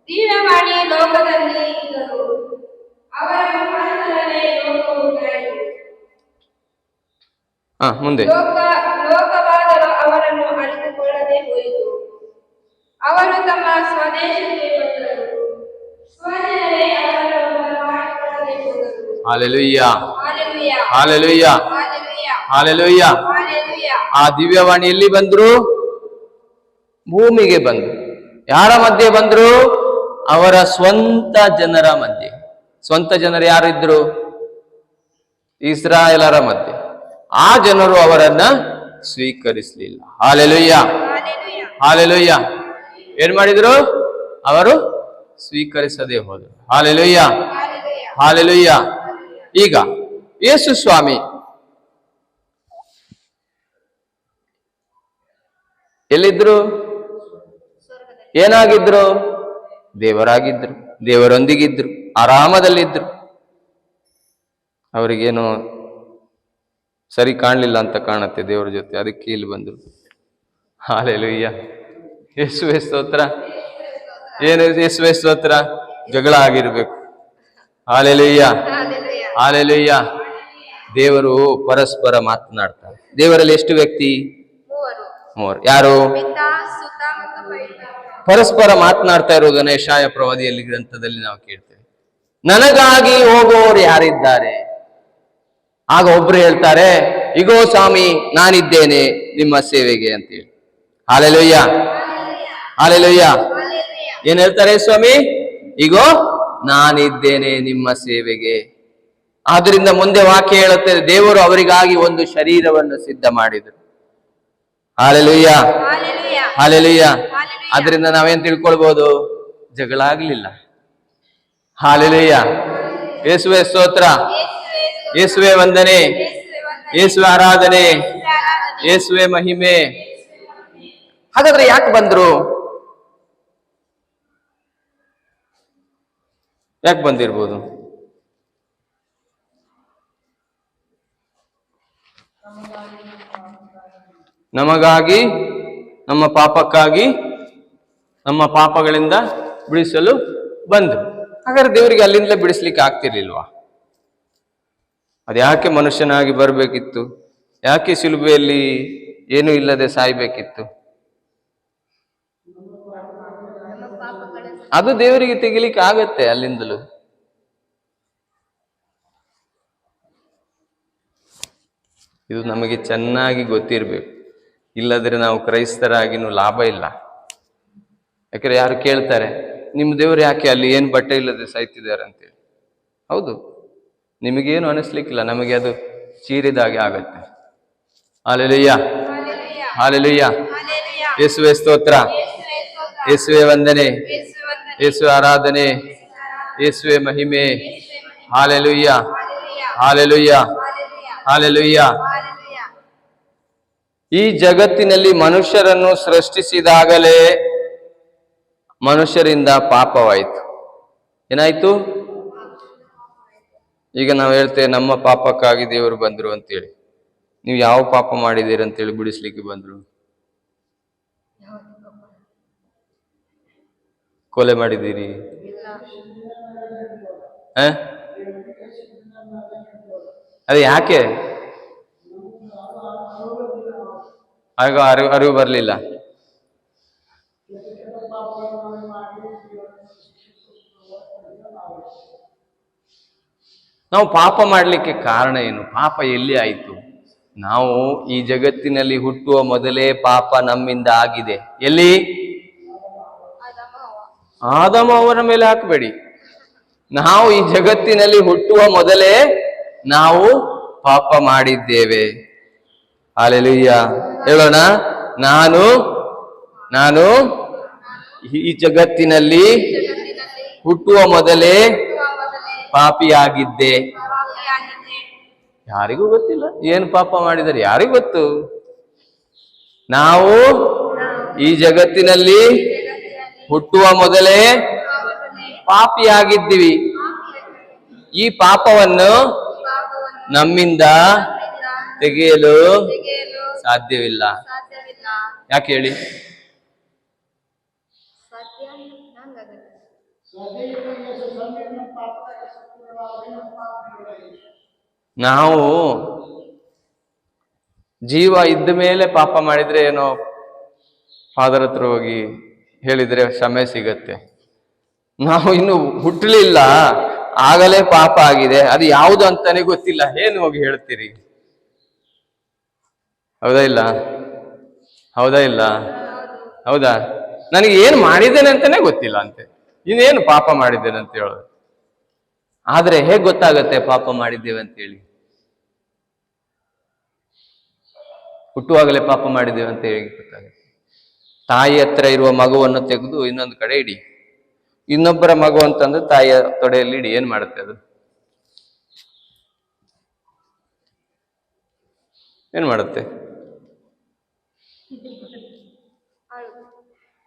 ದಿವ್ಯವಾಣಿ ಲೋಕದಲ್ಲಿ ಇದ್ದರು, ಅವರ ಮುಖಾಂತರವೇ ಲೋಕವು ಉಂಟಾಯಿತು.
ಮುಂದೆ.
ಲೋಕವಾದರೂ ಅವರನ್ನು ಅರಿತುಕೊಳ್ಳದೆ ಹೋಯಿತು. ಅವರು ತಮ್ಮ ಸ್ವದೇಶಕ್ಕೆ ಬಂದರು, ಸ್ವಜನರೇ ಅವರನ್ನು ಬರಮಾಡಿಕೊಳ್ಳದೆ ಹೋದರು.
Hallelujah.
Hallelujah.
Hallelujah.
Hallelujah.
Hallelujah.
Hallelujah.
ಆ ದಿವ್ಯವಾಣಿ ಎಲ್ಲಿ ಬಂದ್ರು? ಭೂಮಿಗೆ ಬಂದ್ರು. ಯಾರ ಮಧ್ಯೆ ಬಂದ್ರು? ಅವರ ಸ್ವಂತ ಜನರ ಮಧ್ಯೆ. ಸ್ವಂತ ಜನರು ಯಾರಿದ್ರು? ಇಸ್ರಾಯೇಲರ ಮಧ್ಯೆ. ಆ ಜನರು ಅವರನ್ನ ಸ್ವೀಕರಿಸಲಿಲ್ಲ. ಹಲ್ಲೆಲೂಯ. ಹಲ್ಲೆಲೂಯ. ಏನ್ ಮಾಡಿದ್ರು? ಅವರು ಸ್ವೀಕರಿಸದೆ ಹೋದರು. ಹಲ್ಲೆಲೂಯ. ಹಲ್ಲೆಲೂಯ. ಈಗ ಯೇಸು ಸ್ವಾಮಿ ಎಲ್ಲಿದ್ರು? ಏನಾಗಿದ್ರು? ದೇವರಾಗಿದ್ರು. ದೇವರೊಂದಿಗಿದ್ರು. ಆರಾಮದಲ್ಲಿದ್ರು. ಅವರಿಗೇನು ಸರಿ ಕಾಣಲಿಲ್ಲ ಅಂತ ಕಾಣುತ್ತೆ ದೇವರ ಜೊತೆ, ಅದಕ್ಕೆ ಇಲ್ಲಿ ಬಂದ್ರು. ಹಲ್ಲೆಲೂಯ. ಯೇಸುವೇ ಸ್ತೋತ್ರ. ಏನು ಯೇಸುವೇ ಸ್ತೋತ್ರ? ಜಗಳ ಆಗಿರ್ಬೇಕು. ಹಲ್ಲೆಲೂಯ. ಹಲ್ಲೆಲೂಯ. ದೇವರು ಪರಸ್ಪರ ಮಾತನಾಡ್ತಾರೆ. ದೇವರಲ್ಲಿ ಎಷ್ಟು ವ್ಯಕ್ತಿ? ಮೂವರು. ಯಾರು? ಪರಸ್ಪರ ಮಾತನಾಡ್ತಾ ಇರುವುದನ್ನ ಯೆಶಾಯ ಪ್ರವಾದಿಯಲ್ಲಿ ಗ್ರಂಥದಲ್ಲಿ ನಾವು ಕೇಳ್ತೇವೆ. ನನಗಾಗಿ ಹೋಗುವವರು ಯಾರಿದ್ದಾರೆ? ಆಗ ಒಬ್ರು ಹೇಳ್ತಾರೆ, ಇಗೋ ಸ್ವಾಮಿ ನಾನಿದ್ದೇನೆ ನಿಮ್ಮ ಸೇವೆಗೆ ಅಂತೇಳಿ. ಹಲ್ಲೆಲೂಯ. ಹಲ್ಲೆಲೂಯ. ಏನ್ ಹೇಳ್ತಾರೆ ಸ್ವಾಮಿ? ಇಗೋ ನಾನಿದ್ದೇನೆ ನಿಮ್ಮ ಸೇವೆಗೆ. ಆದ್ರಿಂದ ಮುಂದೆ ವಾಕ್ಯ ಹೇಳುತ್ತೆ, ದೇವರು ಅವರಿಗಾಗಿ ಒಂದು ಶರೀರವನ್ನು ಸಿದ್ಧ ಮಾಡಿದರು. ಹಲ್ಲೆಲೂಯ. ಹಲ್ಲೆಲೂಯ. ಆದ್ರಿಂದ ನಾವೇನ್ ತಿಳ್ಕೊಳ್ಬಹುದು? ಜಗಳ ಆಗ್ಲಿಲ್ಲ. ಹಲ್ಲೆಲೂಯ. ಯೇಸುವೇ ಸ್ತೋತ್ರ. ಯೇಸುವೇ ವಂದನೆ. ಯೇಸುವೆ ಆರಾಧನೆ. ಯೇಸುವೆ ಮಹಿಮೆ. ಹಾಗಾದ್ರೆ ಯಾಕೆ ಬಂದ್ರು? ಯಾಕೆ ಬಂದಿರ್ಬೋದು? ನಮಗಾಗಿ, ನಮ್ಮ ಪಾಪಕ್ಕಾಗಿ, ನಮ್ಮ ಪಾಪಗಳಿಂದ ಬಿಡಿಸಲು ಬಂದ್ರು. ಹಾಗಾದ್ರೆ ದೇವರಿಗೆ ಅಲ್ಲಿಂದಲೇ ಬಿಡಿಸ್ಲಿಕ್ಕೆ ಆಗ್ತಿರ್ಲಿಲ್ವಾ? ಅದ್ಯಾಕೆ ಮನುಷ್ಯನಾಗಿ ಬರ್ಬೇಕಿತ್ತು? ಯಾಕೆ ಶಿಲುಬೆಯಲ್ಲಿ ಏನೂ ಇಲ್ಲದೆ ಸಾಯ್ಬೇಕಿತ್ತು? ಅದು ದೇವರಿಗೆ ತೆಗಿಲಿಕ್ಕೆ ಆಗತ್ತೆ ಅಲ್ಲಿಂದಲೂ. ಇದು ನಮಗೆ ಚೆನ್ನಾಗಿ ಗೊತ್ತಿರ್ಬೇಕು. ಇಲ್ಲದ್ರೆ ನಾವು ಕ್ರೈಸ್ತರಾಗಿನೂ ಲಾಭ ಇಲ್ಲ. ಯಾಕಂದ್ರೆ ಯಾರು ಕೇಳ್ತಾರೆ, ನಿಮ್ಮ ದೇವರು ಯಾಕೆ ಅಲ್ಲಿ ಏನು ಬಟ್ಟೆ ಇಲ್ಲದೆ ಸಾಯ್ತಿದ್ದಾರೆ ಅಂತೇಳಿ. ಹೌದು, ನಿಮಗೇನು ಅನಿಸ್ಲಿಕ್ಕಿಲ್ಲ, ನಮಗೆ ಅದು ಚೀರಿದಾಗೆ ಆಗತ್ತೆ. ಹಲ್ಲೆಲೂಯ. ಹಲ್ಲೆಲೂಯ. ಯೇಸುವೇ ಸ್ತೋತ್ರ. ಯೇಸುವೆ ವಂದನೆ. ಯೇಸುವೆ ಆರಾಧನೆ. ಯೇಸುವೆ ಮಹಿಮೆ. ಹಲ್ಲೆಲೂಯ. ಹಲ್ಲೆಲೂಯ. ಹಲ್ಲೆಲೂಯ. ಈ ಜಗತ್ತಿನಲ್ಲಿ ಮನುಷ್ಯರನ್ನು ಸೃಷ್ಟಿಸಿದಾಗಲೇ ಮನುಷ್ಯರಿಂದ ಪಾಪವಾಯಿತು. ಏನಾಯ್ತು? ಈಗ ನಾವು ಹೇಳ್ತೇವೆ ನಮ್ಮ ಪಾಪಕ್ಕಾಗಿ ದೇವರು ಬಂದ್ರು ಅಂತೇಳಿ. ನೀವು ಯಾವ ಪಾಪ ಮಾಡಿದ್ದೀರಿ ಅಂತೇಳಿ ಬಿಡಿಸ್ಲಿಕ್ಕೆ ಬಂದ್ರು? ಕೊಲೆ ಮಾಡಿದ್ದೀರಿ? ಅದು ಯಾಕೆ? ಆಗ ಅರಿವು ಬರಲಿಲ್ಲ. ನಾವು ಪಾಪ ಮಾಡಲಿಕ್ಕೆ ಕಾರಣ ಏನು? ಪಾಪ ಎಲ್ಲಿ ಆಯಿತು? ನಾವು ಈ ಜಗತ್ತಿನಲ್ಲಿ ಹುಟ್ಟುವ ಮೊದಲೇ ಪಾಪ ನಮ್ಮಿಂದ ಆಗಿದೆ. ಎಲ್ಲಿ? ಆದಮ ಅವರ ಮೇಲೆ ಹಾಕಬೇಡಿ. ನಾವು ಈ ಜಗತ್ತಿನಲ್ಲಿ ಹುಟ್ಟುವ ಮೊದಲೇ ನಾವು ಪಾಪ ಮಾಡಿದ್ದೇವೆ. ಹಲ್ಲೆಲೂಯಾ ಹೇಳೋಣ. ನಾನು ಈ ಜಗತ್ತಿನಲ್ಲಿ ಹುಟ್ಟುವ ಮೊದಲೇ ಪಾಪಿಯಾಗಿದ್ದೆ. ಯಾರಿಗೂ ಗೊತ್ತಿಲ್ಲ ಏನು ಪಾಪ ಮಾಡಿದರೆ, ಯಾರಿಗೂ ಗೊತ್ತು? ನಾವು ಈ ಜಗತ್ತಿನಲ್ಲಿ ಹುಟ್ಟುವ ಮೊದಲೇ ಪಾಪಿಯಾಗಿದ್ದೀವಿ. ಈ ಪಾಪವನ್ನು ನಮ್ಮಿಂದ ತೆಗೆಯಲು ಸಾಧ್ಯವಿಲ್ಲ. ಯಾಕೆ ಹೇಳಿ? ನಾವು ಜೀವ ಇದ್ದ ಮೇಲೆ ಪಾಪ ಮಾಡಿದ್ರೆ ಏನೋ ಫಾದರ್ ಹತ್ರ ಹೋಗಿ ಹೇಳಿದ್ರೆ ಕ್ಷಮೆ ಸಿಗತ್ತೆ. ನಾವು ಇನ್ನು ಹುಟ್ಟಲಿಲ್ಲ, ಆಗಲೇ ಪಾಪ ಆಗಿದೆ, ಅದು ಯಾವುದು ಅಂತಾನೆ ಗೊತ್ತಿಲ್ಲ, ಏನು ಹೋಗಿ ಹೇಳ್ತೀರಿ? ಹೌದಾ ಇಲ್ಲ? ಹೌದಾ? ನನಗೆ ಏನು ಮಾಡಿದ್ದೇನೆ ಅಂತಾನೆ ಗೊತ್ತಿಲ್ಲ ಅಂತೆ, ಇನ್ನೇನು ಪಾಪ ಮಾಡಿದ್ದೇನೆ ಅಂತ ಹೇಳೋದು. ಆದ್ರೆ ಹೇಗೆ ಗೊತ್ತಾಗತ್ತೆ ಪಾಪ ಮಾಡಿದ್ದೇವೆ ಅಂತೇಳಿ? ಹುಟ್ಟುವಾಗಲೇ ಪಾಪ ಮಾಡಿದ್ದೇವೆ ಅಂತ ಹೇಗೆ ಗೊತ್ತಾಗುತ್ತೆ? ತಾಯಿ ಹತ್ರ ಇರುವ ಮಗುವನ್ನು ತೆಗೆದು ಇನ್ನೊಂದು ಕಡೆ ಇಡಿ, ಇನ್ನೊಬ್ಬರ ಮಗು ಅಂತಂದ್ರೆ ತಾಯಿಯ ತೊಡೆಯಲ್ಲಿ ಇಡಿ, ಏನ್ ಮಾಡುತ್ತೆ ಅದು? ಏನ್ ಮಾಡುತ್ತೆ?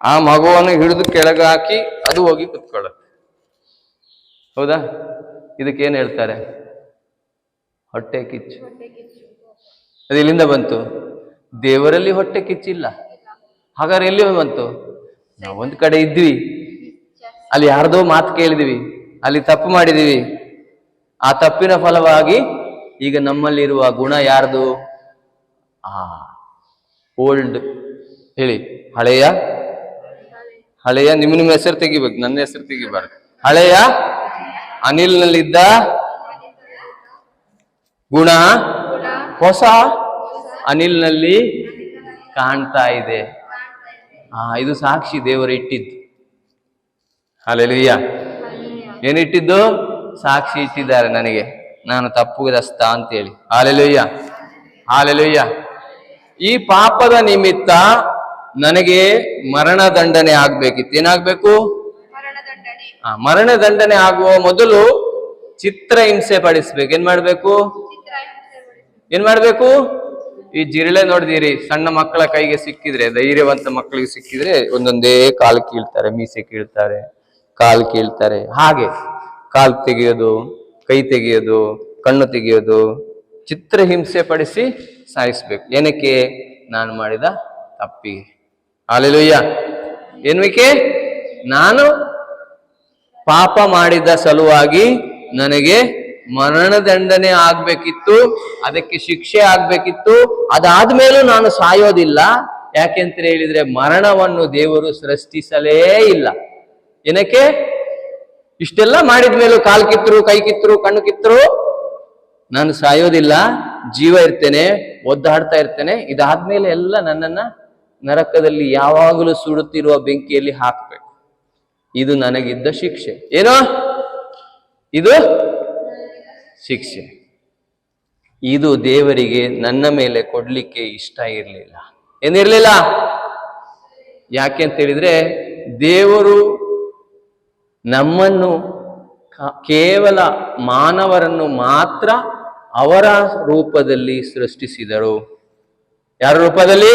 ಆ ಮಗುವನ್ನು ಹಿಡಿದು ಕೆಳಗೆ ಹಾಕಿ ಅದು ಹೋಗಿ ಕುತ್ಕೊಳ್ಳುತ್ತೆ. ಹೌದಾ? ಇದಕ್ಕೇನ್ ಹೇಳ್ತಾರೆ? ಹೊಟ್ಟೆ ಕಿಚ್ಚು. ಅದು ಎಲ್ಲಿಂದ ಬಂತು? ದೇವರಲ್ಲಿ ಹೊಟ್ಟೆ ಕಿಚ್ಚಿಲ್ಲ. ಹಾಗಾದ್ರೆ ಎಲ್ಲಿ ಬಂತು? ನಾವೊಂದು ಕಡೆ ಇದ್ವಿ, ಅಲ್ಲಿ ಯಾರ್ದೋ ಮಾತು ಕೇಳಿದ್ವಿ, ಅಲ್ಲಿ ತಪ್ಪು ಮಾಡಿದೀವಿ. ಆ ತಪ್ಪಿನ ಫಲವಾಗಿ ಈಗ ನಮ್ಮಲ್ಲಿರುವ ಗುಣ ಯಾರ್ದು? ಓಲ್ಡ್ ಹೇಳಿ, ಹಳೆಯ ನಿಮ್ಮ ಹೆಸರು ತೆಗಿಬೇಕು, ನನ್ನ ಹೆಸರು ತೆಗಿಬಾರ್ದು. ಹಳೆಯ ಅನಿಲ್ನಲ್ಲಿದ್ದ ಗುಣ ಹೊಸ ಅನಿಲ್ನಲ್ಲಿ ಕಾಣ್ತಾ ಇದೆ. ಇದು ಸಾಕ್ಷಿ ದೇವರು ಇಟ್ಟಿದ್ದು. ಹಲ್ಲೆಲೂಯಾ. ಏನಿಟ್ಟಿದ್ದು? ಸಾಕ್ಷಿ ಇಟ್ಟಿದ್ದಾರೆ ನನಗೆ, ನಾನು ತಪ್ಪುದಸ್ತ ಅಂತೇಳಿ. ಹಲ್ಲೆಲೂಯಾ. ಈ ಪಾಪದ ನಿಮಿತ್ತ ನನಗೆ ಮರಣ ದಂಡನೆ ಆಗ್ಬೇಕಿತ್ತು. ಏನಾಗ್ಬೇಕು? ಮರಣ ದಂಡನೆ ಆಗುವ ಮೊದಲು ಚಿತ್ರ ಹಿಂಸೆ ಪಡಿಸ್ಬೇಕು. ಏನ್ ಮಾಡ್ಬೇಕು? ಈ ಜಿರಳೆ ನೋಡಿದಿರಿ, ಸಣ್ಣ ಮಕ್ಕಳ ಕೈಗೆ ಸಿಕ್ಕಿದ್ರೆ, ಧೈರ್ಯವಂತ ಮಕ್ಕಳಿಗೆ ಸಿಕ್ಕಿದ್ರೆ ಒಂದೊಂದೇ ಕಾಲು ಕೀಳ್ತಾರೆ, ಮೀಸೆ ಕೀಳ್ತಾರೆ, ಕಾಲು ಕೀಳ್ತಾರೆ. ಹಾಗೆ ಕಾಲು ತೆಗೆಯೋದು, ಕೈ ತೆಗೆಯೋದು, ಕಣ್ಣು ತೆಗೆಯೋದು, ಚಿತ್ರ ಹಿಂಸೆ ಪಡಿಸಿ ಸಾಯಿಸ್ಬೇಕು. ಏನಕ್ಕೆ? ನಾನು ಮಾಡಿದ ತಪ್ಪಿಗೆ. ಹಲ್ಲೆಲೂಯಾ. ಏನಕ್ಕೆ? ನಾನು ಪಾಪ ಮಾಡಿದ ಸಲುವಾಗಿ ನನಗೆ ಮರಣದಂಡನೆ ಆಗ್ಬೇಕಿತ್ತು, ಅದಕ್ಕೆ ಶಿಕ್ಷೆ ಆಗ್ಬೇಕಿತ್ತು. ಅದಾದ್ಮೇಲೂ ನಾನು ಸಾಯೋದಿಲ್ಲ. ಯಾಕೆಂತ ಹೇಳಿದ್ರೆ ಮರಣವನ್ನು ದೇವರು ಸೃಷ್ಟಿಸಲೇ ಇಲ್ಲ. ಏನಕ್ಕೆ? ಇಷ್ಟೆಲ್ಲ ಮಾಡಿದ್ಮೇಲೂ ಕಾಲು ಕಿತ್ತರು, ಕೈ ಕಿತ್ತರು, ಕಣ್ಣು ಕಿತ್ತರು, ನಾನು ಸಾಯೋದಿಲ್ಲ, ಜೀವ ಇರ್ತೇನೆ, ಒದ್ದಾಡ್ತಾ ಇರ್ತೇನೆ. ಇದಾದ್ಮೇಲೆ ಎಲ್ಲ ನನ್ನನ್ನ ನರಕದಲ್ಲಿ ಯಾವಾಗಲೂ ಸುಡುತ್ತಿರುವ ಬೆಂಕಿಯಲ್ಲಿ ಹಾಕ್ಬೇಕು. ಇದು ನನಗಿದ್ದ ಶಿಕ್ಷೆ. ಏನೋ ಇದು ಶಿಕ್ಷೆ. ಇದು ದೇವರಿಗೆ ನನ್ನ ಮೇಲೆ ಕೊಡ್ಲಿಕ್ಕೆ ಇಷ್ಟ ಇರಲಿಲ್ಲ. ಏನಿರ್ಲಿಲ್ಲ? ಯಾಕೆ ಅಂತ ಹೇಳಿದ್ರೆ ದೇವರು ನಮ್ಮನ್ನು ಕೇವಲ ಮಾನವರನ್ನು ಮಾತ್ರ ಅವರ ರೂಪದಲ್ಲಿ ಸೃಷ್ಟಿಸಿದರು. ಯಾರ ರೂಪದಲ್ಲಿ?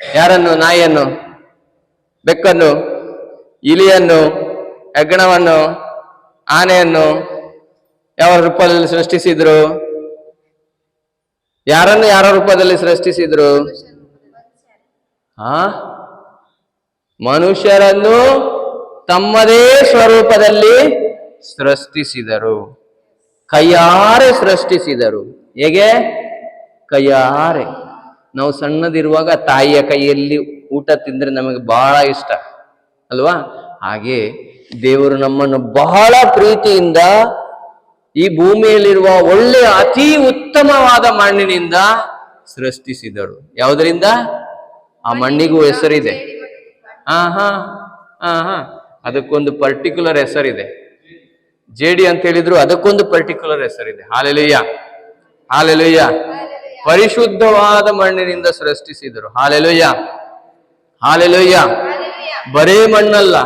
ಯಾರನ್ನು? ನಾಯಿಯನ್ನು, ಬೆಕ್ಕನ್ನು, ಇಲಿಯನ್ನು, ಹೆಗ್ಗಣವನ್ನು, ಆನೆಯನ್ನು ಯಾವ ರೂಪದಲ್ಲಿ ಸೃಷ್ಟಿಸಿದ್ರು? ಯಾರನ್ನು ಯಾರ ರೂಪದಲ್ಲಿ ಸೃಷ್ಟಿಸಿದ್ರು? ಮನುಷ್ಯರನ್ನು ತಮ್ಮದೇ ಸ್ವರೂಪದಲ್ಲಿ ಸೃಷ್ಟಿಸಿದರು. ಕೈಯಾರೆ ಸೃಷ್ಟಿಸಿದರು. ಹೇಗೆ? ಕೈಯಾರೆ. ನಾವು ಸಣ್ಣದಿರುವಾಗ ತಾಯಿಯ ಕೈಯಲ್ಲಿ ಊಟ ತಿಂದ್ರೆ ನಮಗೆ ಬಹಳ ಇಷ್ಟ ಅಲ್ವಾ? ಹಾಗೆ ದೇವರು ನಮ್ಮನ್ನು ಬಹಳ ಪ್ರೀತಿಯಿಂದ ಈ ಭೂಮಿಯಲ್ಲಿರುವ ಒಳ್ಳೆಯ ಅತಿ ಉತ್ತಮವಾದ ಮಣ್ಣಿನಿಂದ ಸೃಷ್ಟಿಸಿದರು. ಯಾವುದರಿಂದ? ಆ ಮಣ್ಣಿಗೂ ಹೆಸರಿದೆ. ಅದಕ್ಕೊಂದು ಪರ್ಟಿಕ್ಯುಲರ್ ಹೆಸರಿದೆ. ಜೇಡಿ ಅಂತ ಹೇಳಿದ್ರು ಅದಕ್ಕೊಂದು ಪರ್ಟಿಕ್ಯುಲರ್ ಹೆಸರಿದೆ. Hallelujah, hallelujah. ಪರಿಶುದ್ಧವಾದ ಮಣ್ಣಿನಿಂದ ಸೃಷ್ಟಿಸಿದರು. Hallelujah, hallelujah. ಬರೇ ಮಣ್ಣಲ್ಲ,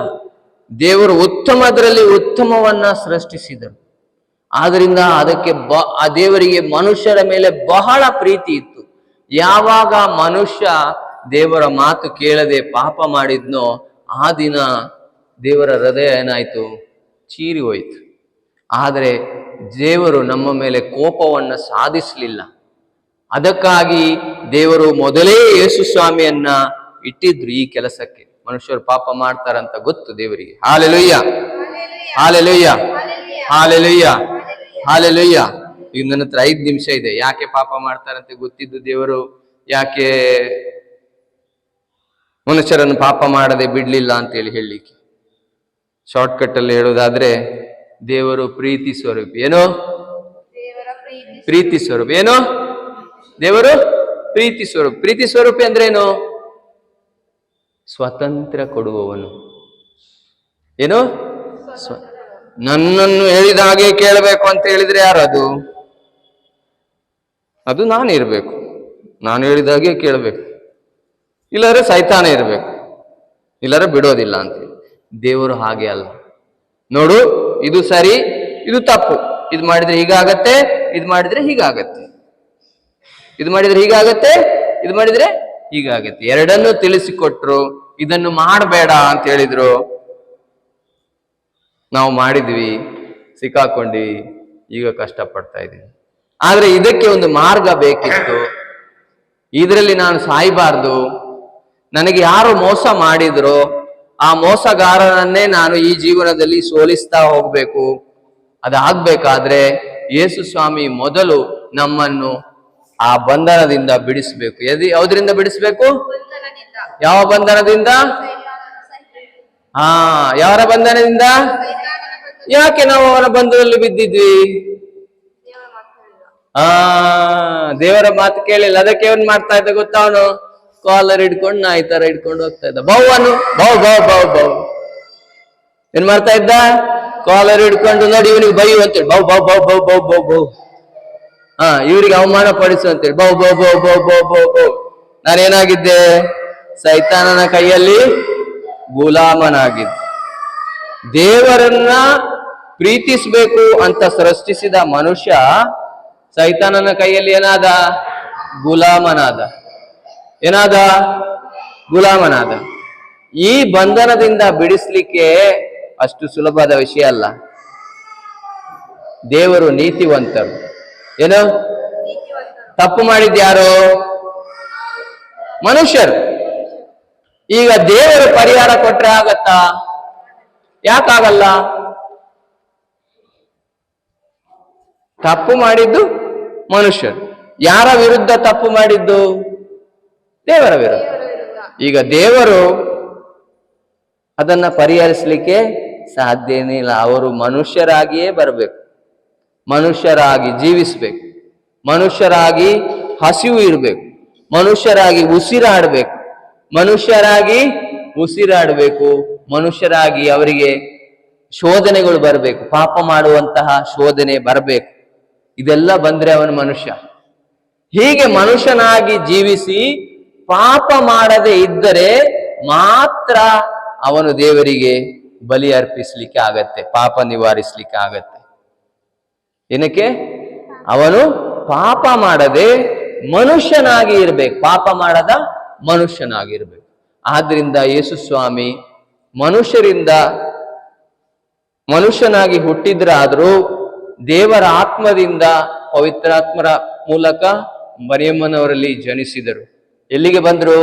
ದೇವರು ಉತ್ತಮದ್ರಲ್ಲಿ ಉತ್ತಮವನ್ನ ಸೃಷ್ಟಿಸಿದರು. ಆದ್ರಿಂದ ಅದಕ್ಕೆ ಆ ದೇವರಿಗೆ ಮನುಷ್ಯರ ಮೇಲೆ ಬಹಳ ಪ್ರೀತಿ ಇತ್ತು. ಯಾವಾಗ ಮನುಷ್ಯ ದೇವರ ಮಾತು ಕೇಳದೆ ಪಾಪ ಮಾಡಿದ್ನೋ ಆ ದಿನ ದೇವರ ಹೃದಯ ಏನಾಯ್ತು? ಚೀರಿ ಹೋಯ್ತು. ಆದರೆ ದೇವರು ನಮ್ಮ ಮೇಲೆ ಕೋಪವನ್ನು ಸಾಧಿಸಲಿಲ್ಲ. ಅದಕ್ಕಾಗಿ ದೇವರು ಮೊದಲೇ ಯೇಸು ಸ್ವಾಮಿಯನ್ನ ಇಟ್ಟಿದ್ರು ಈ ಕೆಲಸಕ್ಕೆ. ಮನುಷ್ಯರು ಪಾಪ ಮಾಡ್ತಾರಂತ ಗೊತ್ತು ದೇವರಿಗೆ. Hallelujah, hallelujah, hallelujah, hallelujah. ಈಗ ನನ್ನ ಹತ್ರ 5 ನಿಮಿಷ ಇದೆ. ಯಾಕೆ ಪಾಪ ಮಾಡ್ತಾರಂತೆ ಗೊತ್ತಿದ್ದು ದೇವರು ಯಾಕೆ ಮನುಷ್ಯರನ್ನು ಪಾಪ ಮಾಡದೆ ಬಿಡ್ಲಿಲ್ಲ ಅಂತೇಳಿ ಹೇಳಲಿಕ್ಕೆ ಶಾರ್ಟ್ಕಟ್ ಅಲ್ಲಿ ಹೇಳೋದಾದ್ರೆ, ದೇವರು ಪ್ರೀತಿ ಸ್ವರೂಪ. ಏನೋ ಪ್ರೀತಿ ಸ್ವರೂಪ. ಏನೋ ದೇವರು ಪ್ರೀತಿ ಸ್ವರೂಪ. ಪ್ರೀತಿ ಸ್ವರೂಪ ಅಂದ್ರೇನು? ಸ್ವತಂತ್ರ ಕೊಡುವವನು. ಏನು? ನನ್ನನ್ನು ಹೇಳಿದ ಹಾಗೆ ಕೇಳಬೇಕು ಅಂತ ಹೇಳಿದ್ರೆ ಯಾರದು? ಅದು ನಾನು ಇರ್ಬೇಕು. ನಾನು ಹೇಳಿದ ಹಾಗೆ ಕೇಳಬೇಕು. ಇಲ್ಲಾದ್ರೆ ಸೈತಾನ ಇರ್ಬೇಕು, ಇಲ್ಲಾದ್ರೆ ಬಿಡೋದಿಲ್ಲ ಅಂತ. ದೇವರು ಹಾಗೆ ಅಲ್ಲ. ನೋಡು, ಇದು ಸರಿ, ಇದು ತಪ್ಪು, ಇದು ಮಾಡಿದ್ರೆ ಹೀಗಾಗತ್ತೆ, ಇದು ಮಾಡಿದ್ರೆ ಹೀಗಾಗತ್ತೆ, ಇದು ಮಾಡಿದ್ರೆ ಹೀಗಾಗತ್ತೆ, ಇದು ಮಾಡಿದ್ರೆ ಹೀಗಾಗತ್ತೆ. ಎರಡನ್ನೂ ತಿಳಿಸಿಕೊಟ್ರು. ಇದನ್ನು ಮಾಡಬೇಡ ಅಂತ ಹೇಳಿದ್ರು, ನಾವು ಮಾಡಿದ್ವಿ, ಸಿಕ್ಕಾಕೊಂಡ್ವಿ, ಈಗ ಕಷ್ಟಪಡ್ತಾ ಇದ್ದೀವಿ. ಆದ್ರೆ ಇದಕ್ಕೆ ಒಂದು ಮಾರ್ಗ ಬೇಕಿತ್ತು. ಇದರಲ್ಲಿ ನಾನು ಸಾಯಬಾರ್ದು. ನನಗೆ ಯಾರು ಮೋಸ ಮಾಡಿದ್ರು ಆ ಮೋಸಗಾರನನ್ನೇ ನಾನು ಈ ಜೀವನದಲ್ಲಿ ಸೋಲಿಸ್ತಾ ಹೋಗ್ಬೇಕು. ಅದಾಗ್ಬೇಕಾದ್ರೆ ಯೇಸು ಸ್ವಾಮಿ ಮೊದಲು ನಮ್ಮನ್ನು ಆ ಬಂಧನದಿಂದ ಬಿಡಿಸ್ಬೇಕು. ಯಾವುದರಿಂದ ಬಿಡಿಸ್ಬೇಕು? ಯಾವ ಬಂಧನದಿಂದ? ಯಾರ ಬಂಧನದಿಂದ? ಯಾಕೆ ನಾವು ಅವರ ಬಂಧನದಲ್ಲಿ ಬಿದ್ದಿದ್ವಿ? ದೇವರ ಮಾತು ಕೇಳಿಲ್ಲ. ಅದಕ್ಕೆ ಏನ್ ಮಾಡ್ತಾ ಇದ್ದ ಗೊತ್ತಾ? ಅವನು ಕಾಲರ್ ಹಿಡ್ಕೊಂಡು ನಾಯಿ ತರ ಹಿಡ್ಕೊಂಡು ಹೋಗ್ತಾ ಇದ್ದ. ಬೌವನು ಬೌ ಬೌ ಬೌ ಬೌ ಏನ್ ಮಾಡ್ತಾ ಇದ್ದ? ಕಾಲರ್ ಹಿಡ್ಕೊಂಡು, ನೋಡಿ ಇವನಿಗೆ ಬೈಯು ಅಂತೇಳಿ ಬೌ ಬೌ ಬೌ ಬೌ ಬೌ ಬೌ ಬೌ. ಇವರಿಗೆ ಅವಮಾನ ಪಡಿಸು ಅಂತೇಳಿ ಬೌ ಬೌ ಬೌ ಬೌ ಬೌ ಬೌ ಬೌ. ನಾನೇನಾಗಿದ್ದೆ? ಸೈತಾನನ ಕೈಯಲ್ಲಿ ಗುಲಾಮನಾಗಿದ್ದೆ. ದೇವರನ್ನ ಪ್ರೀತಿಸ್ಬೇಕು ಅಂತ ಸೃಷ್ಟಿಸಿದ ಮನುಷ್ಯ ಸೈತಾನನ ಕೈಯಲ್ಲಿ ಏನಾದ? ಗುಲಾಮನಾದ. ಏನಾದ? ಗುಲಾಮನಾದ. ಈ ಬಂಧನದಿಂದ ಬಿಡಿಸ್ಲಿಕ್ಕೆ ಅಷ್ಟು ಸುಲಭದ ವಿಷಯ ಅಲ್ಲ. ದೇವರು ನೀತಿವಂತರು. ಏನು? ತಪ್ಪು ಮಾಡಿದ್ಯಾರು? ಮನುಷ್ಯರು. ಈಗ ದೇವರು ಪರಿಹಾರ ಕೊಟ್ರೆ ಆಗತ್ತಾ? ಯಾಕಾಗಲ್ಲ? ತಪ್ಪು ಮಾಡಿದ್ದು ಮನುಷ್ಯರು. ಯಾರ ವಿರುದ್ಧ ತಪ್ಪು ಮಾಡಿದ್ದು? ದೇವರ ವಿರುದ್ಧ. ಈಗ ದೇವರು ಅದನ್ನ ಪರಿಹರಿಸಲಿಕ್ಕೆ ಸಾಧ್ಯನೇ ಇಲ್ಲ. ಅವರು ಮನುಷ್ಯರಾಗಿಯೇ ಬರಬೇಕು, ಮನುಷ್ಯರಾಗಿ ಜೀವಿಸ್ಬೇಕು, ಮನುಷ್ಯರಾಗಿ ಹಸಿವು ಇರಬೇಕು, ಮನುಷ್ಯರಾಗಿ ಉಸಿರಾಡಬೇಕು, ಮನುಷ್ಯರಾಗಿ ಅವರಿಗೆ ಶೋಧನೆಗಳು ಬರಬೇಕು, ಪಾಪ ಮಾಡುವಂತಹ ಶೋಧನೆ ಬರಬೇಕು. ಇದೆಲ್ಲ ಬಂದ್ರೆ ಅವನು ಮನುಷ್ಯ. ಹೀಗೆ ಮನುಷ್ಯನಾಗಿ ಜೀವಿಸಿ ಪಾಪ ಮಾಡದೆ ಇದ್ದರೆ ಮಾತ್ರ ಅವನು ದೇವರಿಗೆ ಬಲಿ ಅರ್ಪಿಸ್ಲಿಕ್ಕೆ ಆಗತ್ತೆ, ಪಾಪ ನಿವಾರಿಸ್ಲಿಕ್ಕೆ ಆಗತ್ತೆ. ಏನಕ್ಕೆ? ಅವನು ಪಾಪ ಮಾಡದೆ ಮನುಷ್ಯನಾಗಿ ಇರ್ಬೇಕು, ಪಾಪ ಮಾಡದ ಮನುಷ್ಯನಾಗಿರ್ಬೇಕು. ಆದ್ರಿಂದ ಯೇಸು ಸ್ವಾಮಿ ಮನುಷ್ಯರಿಂದ ಮನುಷ್ಯನಾಗಿ ಹುಟ್ಟಿದ್ರಾದ್ರೂ ದೇವರ ಆತ್ಮದಿಂದ ಪವಿತ್ರಾತ್ಮರ ಮೂಲಕ ಮರಿಯಮ್ಮನವರಲ್ಲಿ ಜನಿಸಿದರು. ಎಲ್ಲಿಗೆ ಬಂದ್ರು?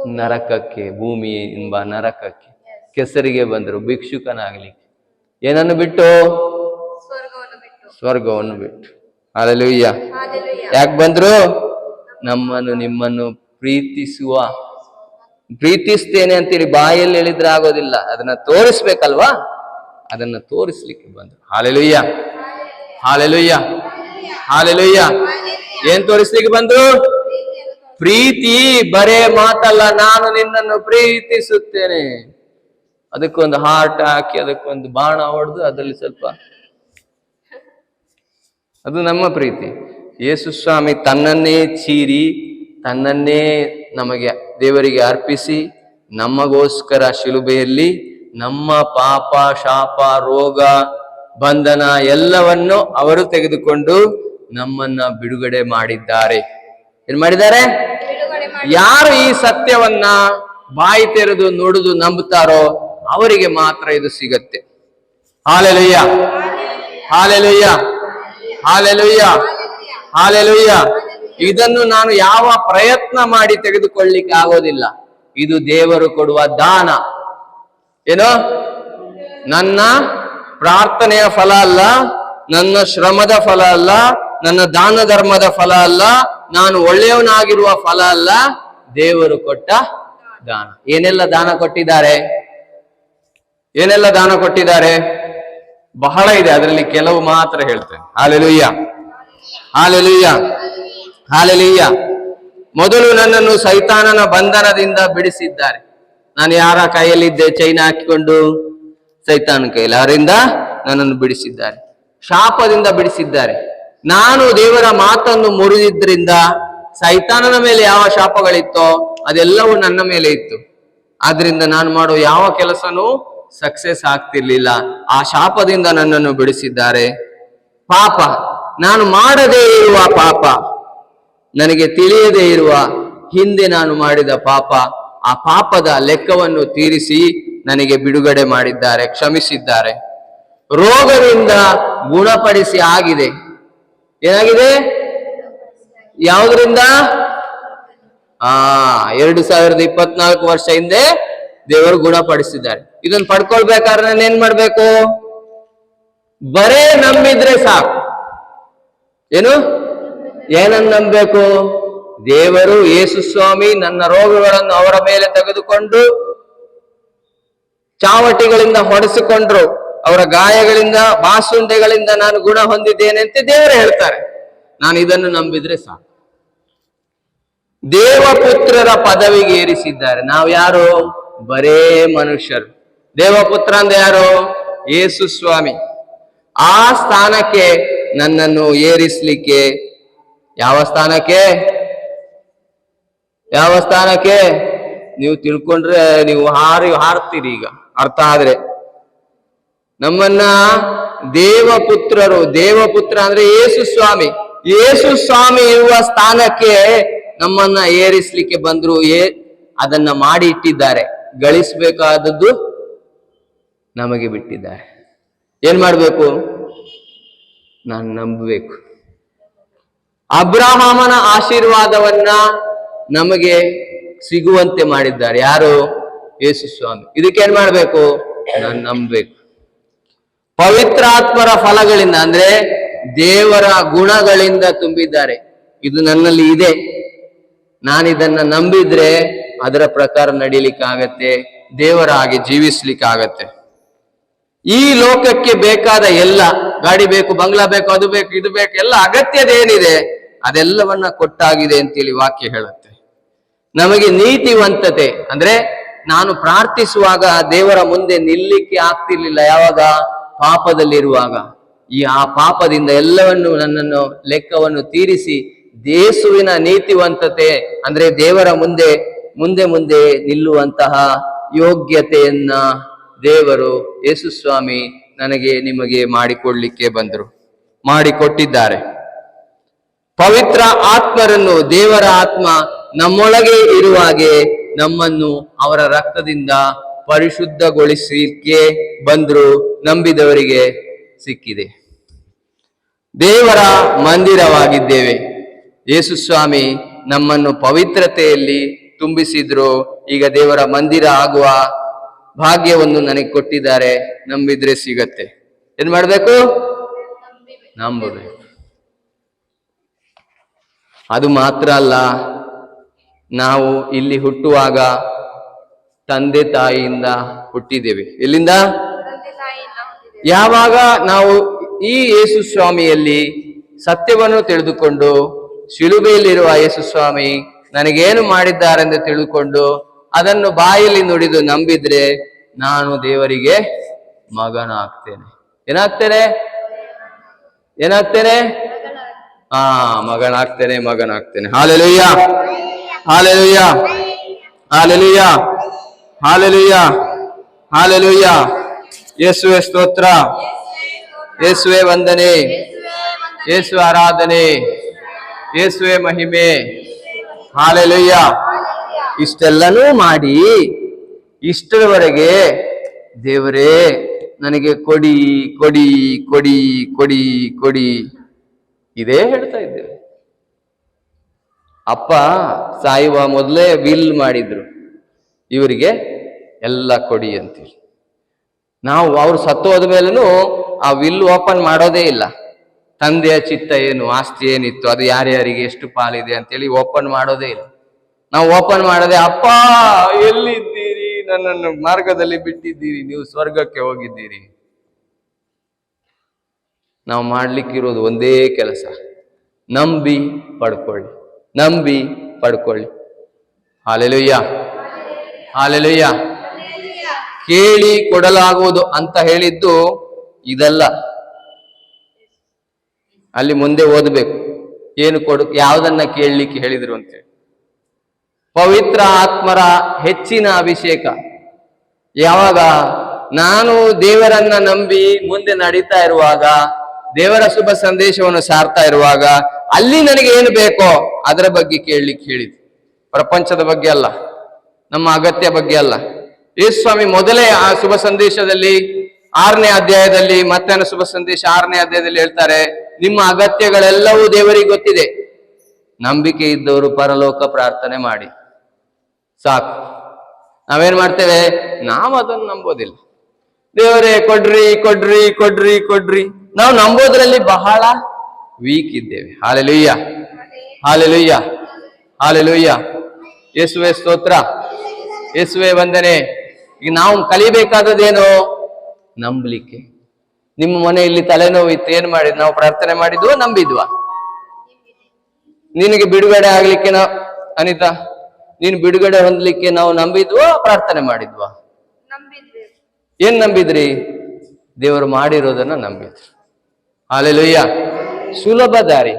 ನರಕಕ್ಕೆ, ಭೂಮಿ ಎಂಬ ನರಕಕ್ಕೆ, ಕೆಸರಿಗೆ ಬಂದರು ಭಿಕ್ಷುಕನಾಗ್ಲಿಕ್ಕೆ. ಏನನ್ನು ಬಿಟ್ಟು? ಸ್ವರ್ಗವನ್ನು ಬಿಟ್ಟು. ಹಲ್ಲೆಲೂಯಾ. ಯಾಕೆ ಬಂದ್ರು? ನಮ್ಮನ್ನು ನಿಮ್ಮನ್ನು ಪ್ರೀತಿಸ್ತೇನೆ ಅಂತೇಳಿ ಬಾಯಲ್ಲಿ ಹೇಳಿದ್ರೆ ಆಗೋದಿಲ್ಲ, ಅದನ್ನ ತೋರಿಸ್ಬೇಕಲ್ವಾ? ಅದನ್ನ ತೋರಿಸ್ಲಿಕ್ಕೆ ಬಂದ್ರು. Hallelujah, hallelujah, hallelujah. ಏನ್ ತೋರಿಸ್ಲಿಕ್ಕೆ ಬಂದ್ರು? ಪ್ರೀತಿ. ಬರೇ ಮಾತಲ್ಲ, ನಾನು ನಿನ್ನನ್ನು ಪ್ರೀತಿಸುತ್ತೇನೆ. ಅದಕ್ಕೊಂದು ಹಾರ್ಟ್ ಹಾಕಿ ಅದಕ್ಕೊಂದು ಬಾಣ ಹೊಡೆದು ಅದರಲ್ಲಿ ಸ್ವಲ್ಪ, ಅದು ನಮ್ಮ ಪ್ರೀತಿ. ಯೇಸು ಸ್ವಾಮಿ ತನ್ನನ್ನೇ ಚೀರಿ ತನ್ನನ್ನೇ ನಮಗೆ ದೇವರಿಗೆ ಅರ್ಪಿಸಿ ನಮಗೋಸ್ಕರ ಶಿಲುಬೆಯಲ್ಲಿ ನಮ್ಮ ಪಾಪ, ಶಾಪ, ರೋಗ, ಬಂಧನ ಎಲ್ಲವನ್ನು ಅವರು ತೆಗೆದುಕೊಂಡು ನಮ್ಮನ್ನ ಬಿಡುಗಡೆ ಮಾಡಿದ್ದಾರೆ. ಏನ್ ಮಾಡಿದ್ದಾರೆ? ಯಾರು ಈ ಸತ್ಯವನ್ನ ಬಾಯಿ ತೆರೆದು ನುಡಿದು ನಂಬುತ್ತಾರೋ ಅವರಿಗೆ ಮಾತ್ರ ಇದು ಸಿಗತ್ತೆ. Hallelujah, hallelujah, hallelujah, hallelujah. ಇದನ್ನು ನಾನು ಯಾವ ಪ್ರಯತ್ನ ಮಾಡಿ ತೆಗೆದುಕೊಳ್ಳಿಕ್ಕೆ ಆಗೋದಿಲ್ಲ. ಇದು ದೇವರು ಕೊಡುವ ದಾನ. ಏನು? ನನ್ನ ಪ್ರಾರ್ಥನೆಯ ಫಲ ಅಲ್ಲ, ನನ್ನ ಶ್ರಮದ ಫಲ ಅಲ್ಲ, ನನ್ನ ದಾನ ಧರ್ಮದ ಫಲ ಅಲ್ಲ, ನಾನು ಒಳ್ಳೆಯವನಾಗಿರುವ ಫಲ ಅಲ್ಲ, ದೇವರು ಕೊಟ್ಟ ದಾನ. ಏನೆಲ್ಲ ದಾನ ಕೊಟ್ಟಿದ್ದಾರೆ? ಏನೆಲ್ಲ ದಾನ ಕೊಟ್ಟಿದ್ದಾರೆ? ಬಹಳ ಇದೆ, ಅದರಲ್ಲಿ ಕೆಲವು ಮಾತ್ರ ಹೇಳ್ತೇನೆ. Hallelujah, hallelujah, hallelujah. ಮೊದಲು ನನ್ನನ್ನು ಸೈತಾನನ ಬಂಧನದಿಂದ ಬಿಡಿಸಿದ್ದಾರೆ. ನಾನು ಯಾರ ಕೈಯಲ್ಲಿದ್ದೆ? ಚೈನ್ ಹಾಕಿಕೊಂಡು ಸೈತಾನ ಕೈಯಲ್ಲಿ, ಅವರಿಂದ ನನ್ನನ್ನು ಬಿಡಿಸಿದ್ದಾರೆ. ಶಾಪದಿಂದ ಬಿಡಿಸಿದ್ದಾರೆ. ನಾನು ದೇವರ ಮಾತನ್ನು ಮುರಿದಿದ್ರಿಂದ ಸೈತಾನನ ಮೇಲೆ ಯಾವ ಶಾಪಗಳಿತ್ತೋ ಅದೆಲ್ಲವೂ ನನ್ನ ಮೇಲೆ ಇತ್ತು. ಆದ್ರಿಂದ ನಾನು ಮಾಡೋ ಯಾವ ಕೆಲಸನೂ ಸಕ್ಸೆಸ್ ಆಗ್ತಿರ್ಲಿಲ್ಲ. ಆ ಶಾಪದಿಂದ ನನ್ನನ್ನು ಬಿಡಿಸಿದ್ದಾರೆ. ಪಾಪ, ನಾನು ಮಾಡದೇ ಇರುವ ಪಾಪ, ನನಗೆ ತಿಳಿಯದೇ ಇರುವ ಹಿಂದೆ ನಾನು ಮಾಡಿದ ಪಾಪ, ಆ ಪಾಪದ ಲೆಕ್ಕವನ್ನು ತೀರಿಸಿ ನನಗೆ ಬಿಡುಗಡೆ ಮಾಡಿದ್ದಾರೆ, ಕ್ಷಮಿಸಿದ್ದಾರೆ. ರೋಗದಿಂದ ಗುಣಪಡಿಸಿ ಆಗಿದೆ. ಏನಾಗಿದೆ? ಯಾವುದರಿಂದ? 2024 ವರ್ಷ ಹಿಂದೆ ದೇವರು ಗುಣಪಡಿಸಿದ್ದಾರೆ. ಇದನ್ನು ಪಡ್ಕೊಳ್ಬೇಕಾದ್ರೆ ನಾನು ಏನ್ ಮಾಡ್ಬೇಕು? ಬರೇ ನಂಬಿದ್ರೆ ಸಾಕು. ಏನು? ಏನನ್ನು ನಂಬಬೇಕು? ದೇವರು, ಯೇಸು ಸ್ವಾಮಿ ನನ್ನ ರೋಗಗಳನ್ನು ಅವರ ಮೇಲೆ ತೆಗೆದುಕೊಂಡು ಚಾವಟಿಗಳಿಂದ ಹೊಡೆಸಿಕೊಂಡ್ರು, ಅವರ ಗಾಯಗಳಿಂದ, ಬಾಸುಂಡೆಗಳಿಂದ ನಾನು ಗುಣ ಹೊಂದಿದ್ದೇನೆ ಅಂತ ದೇವರು ಹೇಳ್ತಾರೆ. ನಾನು ಇದನ್ನು ನಂಬಿದ್ರೆ ಸಾಕು. ದೇವಪುತ್ರರ ಪದವಿಗೆ ಏರಿಸಿದ್ದಾರೆ. ನಾವು ಯಾರು? ಬರೇ ಮನುಷ್ಯರು. ದೇವಪುತ್ರ ಅಂದ್ರೆ ಯಾರು? ಯೇಸು ಸ್ವಾಮಿ. ಆ ಸ್ಥಾನಕ್ಕೆ ನನ್ನನ್ನು ಏರಿಸ್ಲಿಕ್ಕೆ, ಯಾವ ಸ್ಥಾನಕ್ಕೆ? ಯಾವ ಸ್ಥಾನಕ್ಕೆ? ನೀವು ತಿಳ್ಕೊಂಡ್ರೆ ನೀವು ಹಾರ್ತೀರಿ. ಈಗ ಅರ್ಥ ಆದ್ರೆ, ನಮ್ಮನ್ನ ದೇವಪುತ್ರರು, ದೇವಪುತ್ರ ಅಂದ್ರೆ ಯೇಸು ಸ್ವಾಮಿ, ಯೇಸು ಸ್ವಾಮಿ ಇರುವ ಸ್ಥಾನಕ್ಕೆ ನಮ್ಮನ್ನ ಏರಿಸ್ಲಿಕ್ಕೆ ಬಂದ್ರು. ಅದನ್ನ ಮಾಡಿ ಇಟ್ಟಿದ್ದಾರೆ. ಗಳಿಸ್ಬೇಕಾದದ್ದು ನಮಗೆ ಬಿಟ್ಟಿದ್ದಾರೆ. ಏನ್ ಮಾಡ್ಬೇಕು? ನಾನು ನಂಬಬೇಕು. ಅಬ್ರಹಾಮನ ಆಶೀರ್ವಾದವನ್ನ ನಮಗೆ ಸಿಗುವಂತೆ ಮಾಡಿದ್ದಾರೆ. ಯಾರು? ಯೇಸು ಸ್ವಾಮಿ. ಇದಕ್ಕೇನ್ ಮಾಡ್ಬೇಕು? ನಾನು ನಂಬಬೇಕು. ಪವಿತ್ರಾತ್ಮರ ಫಲಗಳಿಂದ ಅಂದ್ರೆ ದೇವರ ಗುಣಗಳಿಂದ ತುಂಬಿದ್ದಾರೆ. ಇದು ನನ್ನಲ್ಲಿ ಇದೆ. ನಾನಿದನ್ನ ನಂಬಿದ್ರೆ ಅದರ ಪ್ರಕಾರ ನಡೀಲಿಕ್ಕಾಗತ್ತೆ, ದೇವರ ಹಾಗೆ ಜೀವಿಸ್ಲಿಕ್ಕಾಗತ್ತೆ. ಈ ಲೋಕಕ್ಕೆ ಬೇಕಾದ ಎಲ್ಲ, ಗಾಡಿ ಬೇಕು, ಬಂಗ್ಲಾ ಬೇಕು, ಅದು ಬೇಕು, ಇದು ಬೇಕು, ಎಲ್ಲ ಅಗತ್ಯದೇನಿದೆ ಅದೆಲ್ಲವನ್ನ ಕೊಟ್ಟಾಗಿದೆ ಅಂತೇಳಿ ವಾಕ್ಯ ಹೇಳುತ್ತೆ. ನಮಗೆ ನೀತಿವಂತತೆ ಅಂದ್ರೆ, ನಾನು ಪ್ರಾರ್ಥಿಸುವಾಗ ದೇವರ ಮುಂದೆ ನಿಲ್ಲಿಕ್ಕೆ ಆಗ್ತಿರ್ಲಿಲ್ಲ. ಯಾವಾಗ? ಪಾಪದಲ್ಲಿರುವಾಗ. ಆ ಪಾಪದಿಂದ ಎಲ್ಲವನ್ನು, ನನ್ನನ್ನು ಲೆಕ್ಕವನ್ನು ತೀರಿಸಿ ಯೇಸುವಿನ ನೀತಿವಂತತೆ ಅಂದ್ರೆ ದೇವರ ಮುಂದೆ ಮುಂದೆ ನಿಲ್ಲುವಂತಹ ಯೋಗ್ಯತೆಯನ್ನ ದೇವರು, ಯೇಸು ಸ್ವಾಮಿ ನನಗೆ, ನಿಮಗೆ ಮಾಡಿಕೊಡ್ಲಿಕ್ಕೆ ಬಂದರು, ಮಾಡಿಕೊಟ್ಟಿದ್ದಾರೆ. ಪವಿತ್ರ ಆತ್ಮರನ್ನು, ದೇವರ ಆತ್ಮ ನಮ್ಮೊಳಗೆ ಇರುವಾಗೆ ನಮ್ಮನ್ನು ಅವರ ರಕ್ತದಿಂದ ಪರಿಶುದ್ಧಗೊಳಿಸಲಿಕ್ಕೆ ಬಂದ್ರು, ನಂಬಿದವರಿಗೆ ಸಿಕ್ಕಿದೆ. ದೇವರ ಮಂದಿರವಾಗಿದ್ದೇವೆ. ಯೇಸು ಸ್ವಾಮಿ ನಮ್ಮನ್ನು ಪವಿತ್ರತೆಯಲ್ಲಿ ತುಂಬಿಸಿದ್ರು. ಈಗ ದೇವರ ಮಂದಿರ ಆಗುವ ಭಾಗ್ಯವನ್ನು ನನಗೆ ಕೊಟ್ಟಿದ್ದಾರೆ. ನಂಬಿದ್ರೆ ಸಿಗತ್ತೆ. ಏನ್ ಮಾಡ್ಬೇಕು? ನಂಬಬೇಕು. ಅದು ಮಾತ್ರ ಅಲ್ಲ, ನಾವು ಇಲ್ಲಿ ಹುಟ್ಟುವಾಗ ತಂದೆ ತಾಯಿಯಿಂದ ಹುಟ್ಟಿದ್ದೇವೆ. ಎಲ್ಲಿಂದ? ಯಾವಾಗ ನಾವು ಈ ಯೇಸು ಸ್ವಾಮಿಯಲ್ಲಿ ಸತ್ಯವನ್ನು ತಿಳಿದುಕೊಂಡು, ಶಿಲುಬೆಯಲ್ಲಿರುವ ಯೇಸು ಸ್ವಾಮಿ ನನಗೇನು ಮಾಡಿದ್ದಾರೆಂದು ತಿಳಿದುಕೊಂಡು ಅದನ್ನು ಬಾಯಲ್ಲಿ ನುಡಿದು ನಂಬಿದ್ರೆ ನಾನು ದೇವರಿಗೆ ಮಗನಾಗ್ತೇನೆ. ಏನಾಗ್ತೇನೆ? ಮಗನಾಗ್ತೇನೆ. Hallelujah, hallelujah, hallelujah, hallelujah, hallelujah. ಯೇಸುವೆ ಸ್ತೋತ್ರ, ಯೇಸುವೆ ವಂದನೆ, ಯೇಸುವೆ ಆರಾಧನೆ, ಯೇಸುವೆ ಮಹಿಮೆ. ಹಾಲೆಲೂಯ. ಇಷ್ಟೆಲ್ಲನೂ ಮಾಡಿ ಇಷ್ಟರವರೆಗೆ ದೇವರೇ ನನಗೆ ಕೊಡಿ ಕೊಡಿ ಕೊಡಿ ಕೊಡಿ ಕೊಡಿ ಇದೇ ಹೇಳ್ತಾ ಇದ್ದೇವೆ. ಅಪ್ಪ ಸಾಯುವ ಮೊದಲೇ ವಿಲ್ ಮಾಡಿದ್ರು, ಇವರಿಗೆ ಎಲ್ಲ ಕೊಡಿ ಅಂತೇಳಿ. ನಾವು ಅವ್ರು ಸತ್ತು ಹೋದ ಮೇಲೂ ಆ ವಿಲ್ ಓಪನ್ ಮಾಡೋದೇ ಇಲ್ಲ. ತಂದೆಯ ಚಿತ್ತ ಏನು, ಆಸ್ತಿ ಏನಿತ್ತು, ಅದು ಯಾರ್ಯಾರಿಗೆ ಎಷ್ಟು ಪಾಲಿದೆ ಅಂತೇಳಿ ಓಪನ್ ಮಾಡೋದೇ ಇಲ್ಲ. ನಾವು ಓಪನ್ ಮಾಡದೆ, ಅಪ್ಪ ಎಲ್ಲಿದ್ದೀರಿ, ನನ್ನನ್ನು ಮಾರ್ಗದಲ್ಲಿ ಬಿಟ್ಟಿದ್ದೀರಿ, ನೀವು ಸ್ವರ್ಗಕ್ಕೆ ಹೋಗಿದ್ದೀರಿ. ನಾವು ಮಾಡ್ಲಿಕ್ಕಿರೋದು ಒಂದೇ ಕೆಲಸ, ನಂಬಿ ಪಡ್ಕೊಳ್ಳಿ, ನಂಬಿ ಪಡ್ಕೊಳ್ಳಿ. Hallelujah, hallelujah. ಕೇಳಿ ಕೊಡಲಾಗುವುದು ಅಂತ ಹೇಳಿದ್ದು ಇದಲ್ಲ. ಅಲ್ಲಿ ಮುಂದೆ ಓದಬೇಕು, ಏನು ಯಾವುದನ್ನ ಕೇಳಲಿಕ್ಕೆ ಹೇಳಿದ್ರು ಅಂತೇಳಿ. ಪವಿತ್ರ ಆತ್ಮರ ಹೆಚ್ಚಿನ ಅಭಿಷೇಕ. ಯಾವಾಗ ನಾನು ದೇವರನ್ನ ನಂಬಿ ಮುಂದೆ ನಡೀತಾ ಇರುವಾಗ, ದೇವರ ಶುಭ ಸಂದೇಶವನ್ನು ಸಾರ್ತಾ ಇರುವಾಗ, ಅಲ್ಲಿ ನನಗೆ ಏನು ಬೇಕೋ ಅದರ ಬಗ್ಗೆ ಕೇಳಲಿಕ್ಕೆ ಹೇಳಿದ್ರು. ಪ್ರಪಂಚದ ಬಗ್ಗೆ ಅಲ್ಲ, ನಮ್ಮ ಅಗತ್ಯ ಬಗ್ಗೆ ಅಲ್ಲ. ಯೇಸು ಸ್ವಾಮಿ ಮೊದಲೇ ಆ ಶುಭ ಸಂದೇಶದಲ್ಲಿ 6ನೇ ಅಧ್ಯಾಯದಲ್ಲಿ, ಮತ್ತಾಯನ ಶುಭ ಸಂದೇಶ 6ನೇ ಅಧ್ಯಾಯದಲ್ಲಿ ಹೇಳ್ತಾರೆ, ನಿಮ್ಮ ಅಗತ್ಯಗಳೆಲ್ಲವೂ ದೇವರಿಗೆ ಗೊತ್ತಿದೆ. ನಂಬಿಕೆ ಇದ್ದವರು ಪರಲೋಕ ಪ್ರಾರ್ಥನೆ ಮಾಡಿ ಸಾಕು. ನಾವೇನ್ ಮಾಡ್ತೇವೆ? ನಾವು ಅದನ್ನು ನಂಬೋದಿಲ್ಲ. ದೇವರೇ ಕೊಡ್ರಿ ಕೊಡ್ರಿ ಕೊಡ್ರಿ ಕೊಡ್ರಿ. ನಾವು ನಂಬೋದ್ರಲ್ಲಿ ಬಹಳ ವೀಕ್ ಇದ್ದೇವೆ. Hallelujah, hallelujah, hallelujah. ಯೇಸುವೆ ಸ್ತೋತ್ರ, ಯೇಸುವೆ ವಂದನೆ. ಈಗ ನಾವು ಕಲಿಬೇಕಾದದ್ದೇನು? ನಂಬಲಿಕ್ಕೆ. ನಿಮ್ಮ ಮನೆಯಲ್ಲಿ ತಲೆನೋವು ಇತ್ತು, ಏನ್ ಮಾಡಿದ್? ನಾವು ಪ್ರಾರ್ಥನೆ ಮಾಡಿದ್ವಾ, ನಂಬಿದ್ವಾ? ನಿನಗೆ ಬಿಡುಗಡೆ ಆಗ್ಲಿಕ್ಕೆ ನಾವು, ಅನಿತಾ ನೀನು ಬಿಡುಗಡೆ ಹೊಂದಲಿಕ್ಕೆ ನಾವು ನಂಬಿದ್ವಾ, ಪ್ರಾರ್ಥನೆ ಮಾಡಿದ್ವಾ? ಏನ್ ನಂಬಿದ್ರಿ? ದೇವರು ಮಾಡಿರೋದನ್ನ ನಂಬಿದ್ರಿ. ಹಾಲೆಲೂಯ್ಯ. ಸುಲಭ ದಾರಿ.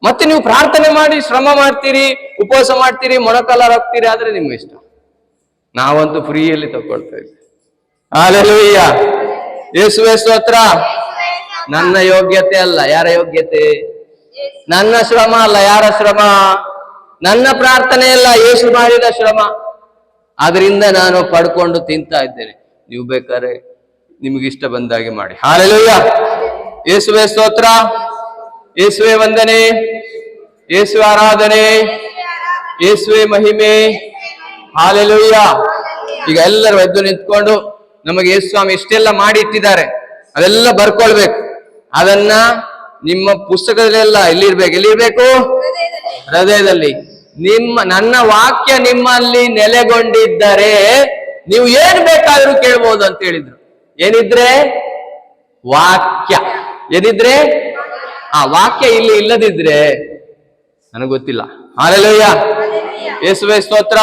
ಮತ್ತೆ ನೀವು ಪ್ರಾರ್ಥನೆ ಮಾಡಿ ಶ್ರಮ ಮಾಡ್ತೀರಿ, ಉಪವಾಸ ಮಾಡ್ತೀರಿ, ಮೊಣಕಾಲ ಹಾಕ್ತೀರಿ, ಆದ್ರೆ ನಿಮ್ಗೆ ಇಷ್ಟ. ನಾವಂತೂ ಫ್ರೀಯಲ್ಲಿ ತಗೊಳ್ತಾ ಇದ್ವಿ. ಹಾಲೆಲೂಯ್ಯ. ಯೇಸುವೆ ಸ್ತೋತ್ರ. ನನ್ನ ಯೋಗ್ಯತೆ ಅಲ್ಲ, ಯಾರ ಯೋಗ್ಯತೆ? ನನ್ನ ಶ್ರಮ ಅಲ್ಲ, ಯಾರ ಶ್ರಮ? ನನ್ನ ಪ್ರಾರ್ಥನೆ ಅಲ್ಲ, ಯೇಸು ಮಾಡಿದ ಶ್ರಮ. ಆದ್ರಿಂದ ನಾನು ಪಡ್ಕೊಂಡು ತಿಂತಾ ಇದ್ದೇನೆ. ನೀವು ಬೇಕಾದ್ರೆ ನಿಮಗಿಷ್ಟ ಬಂದಾಗೆ ಮಾಡಿ. ಹಾಲೆಲೂಯ್ಯ. ಯೇಸುವೆ ಸ್ತೋತ್ರ, ಯೇಸುವೆ ವಂದನೆ, ಯೇಸುವೆ ಆರಾಧನೆ, ಯೇಸುವೆ ಮಹಿಮೆ. ಹಾಲೆಲೂಯ್ಯ. ಈಗ ಎಲ್ಲರೂ ಎದ್ದು ನಿಂತ್ಕೊಂಡು, ನಮಗೆ ಯೇಸು ಸ್ವಾಮಿ ಇಷ್ಟೆಲ್ಲ ಮಾಡಿ ಇಟ್ಟಿದ್ದಾರೆ, ಅದೆಲ್ಲ ಬರ್ಕೊಳ್ಬೇಕು. ಅದನ್ನ ನಿಮ್ಮ ಪುಸ್ತಕದಲ್ಲೆಲ್ಲ ಎಲ್ಲಿರ್ಬೇಕು? ಹೃದಯದಲ್ಲಿ. ನನ್ನ ವಾಕ್ಯ ನಿಮ್ಮಲ್ಲಿ ನೆಲೆಗೊಂಡಿದ್ದರೆ ನೀವು ಏನ್ ಬೇಕಾದ್ರೂ ಕೇಳ್ಬೋದು ಅಂತ ಹೇಳಿದ್ರು. ಏನಿದ್ರೆ? ವಾಕ್ಯ. ಏನಿದ್ರೆ? ಆ ವಾಕ್ಯ ಇಲ್ಲಿ ಇಲ್ಲದಿದ್ರೆ ನನಗೆ ಗೊತ್ತಿಲ್ಲ. ಹಾಲೆಲೂಯ್ಯ. ಯೇಸುವೆ ಸ್ತೋತ್ರ.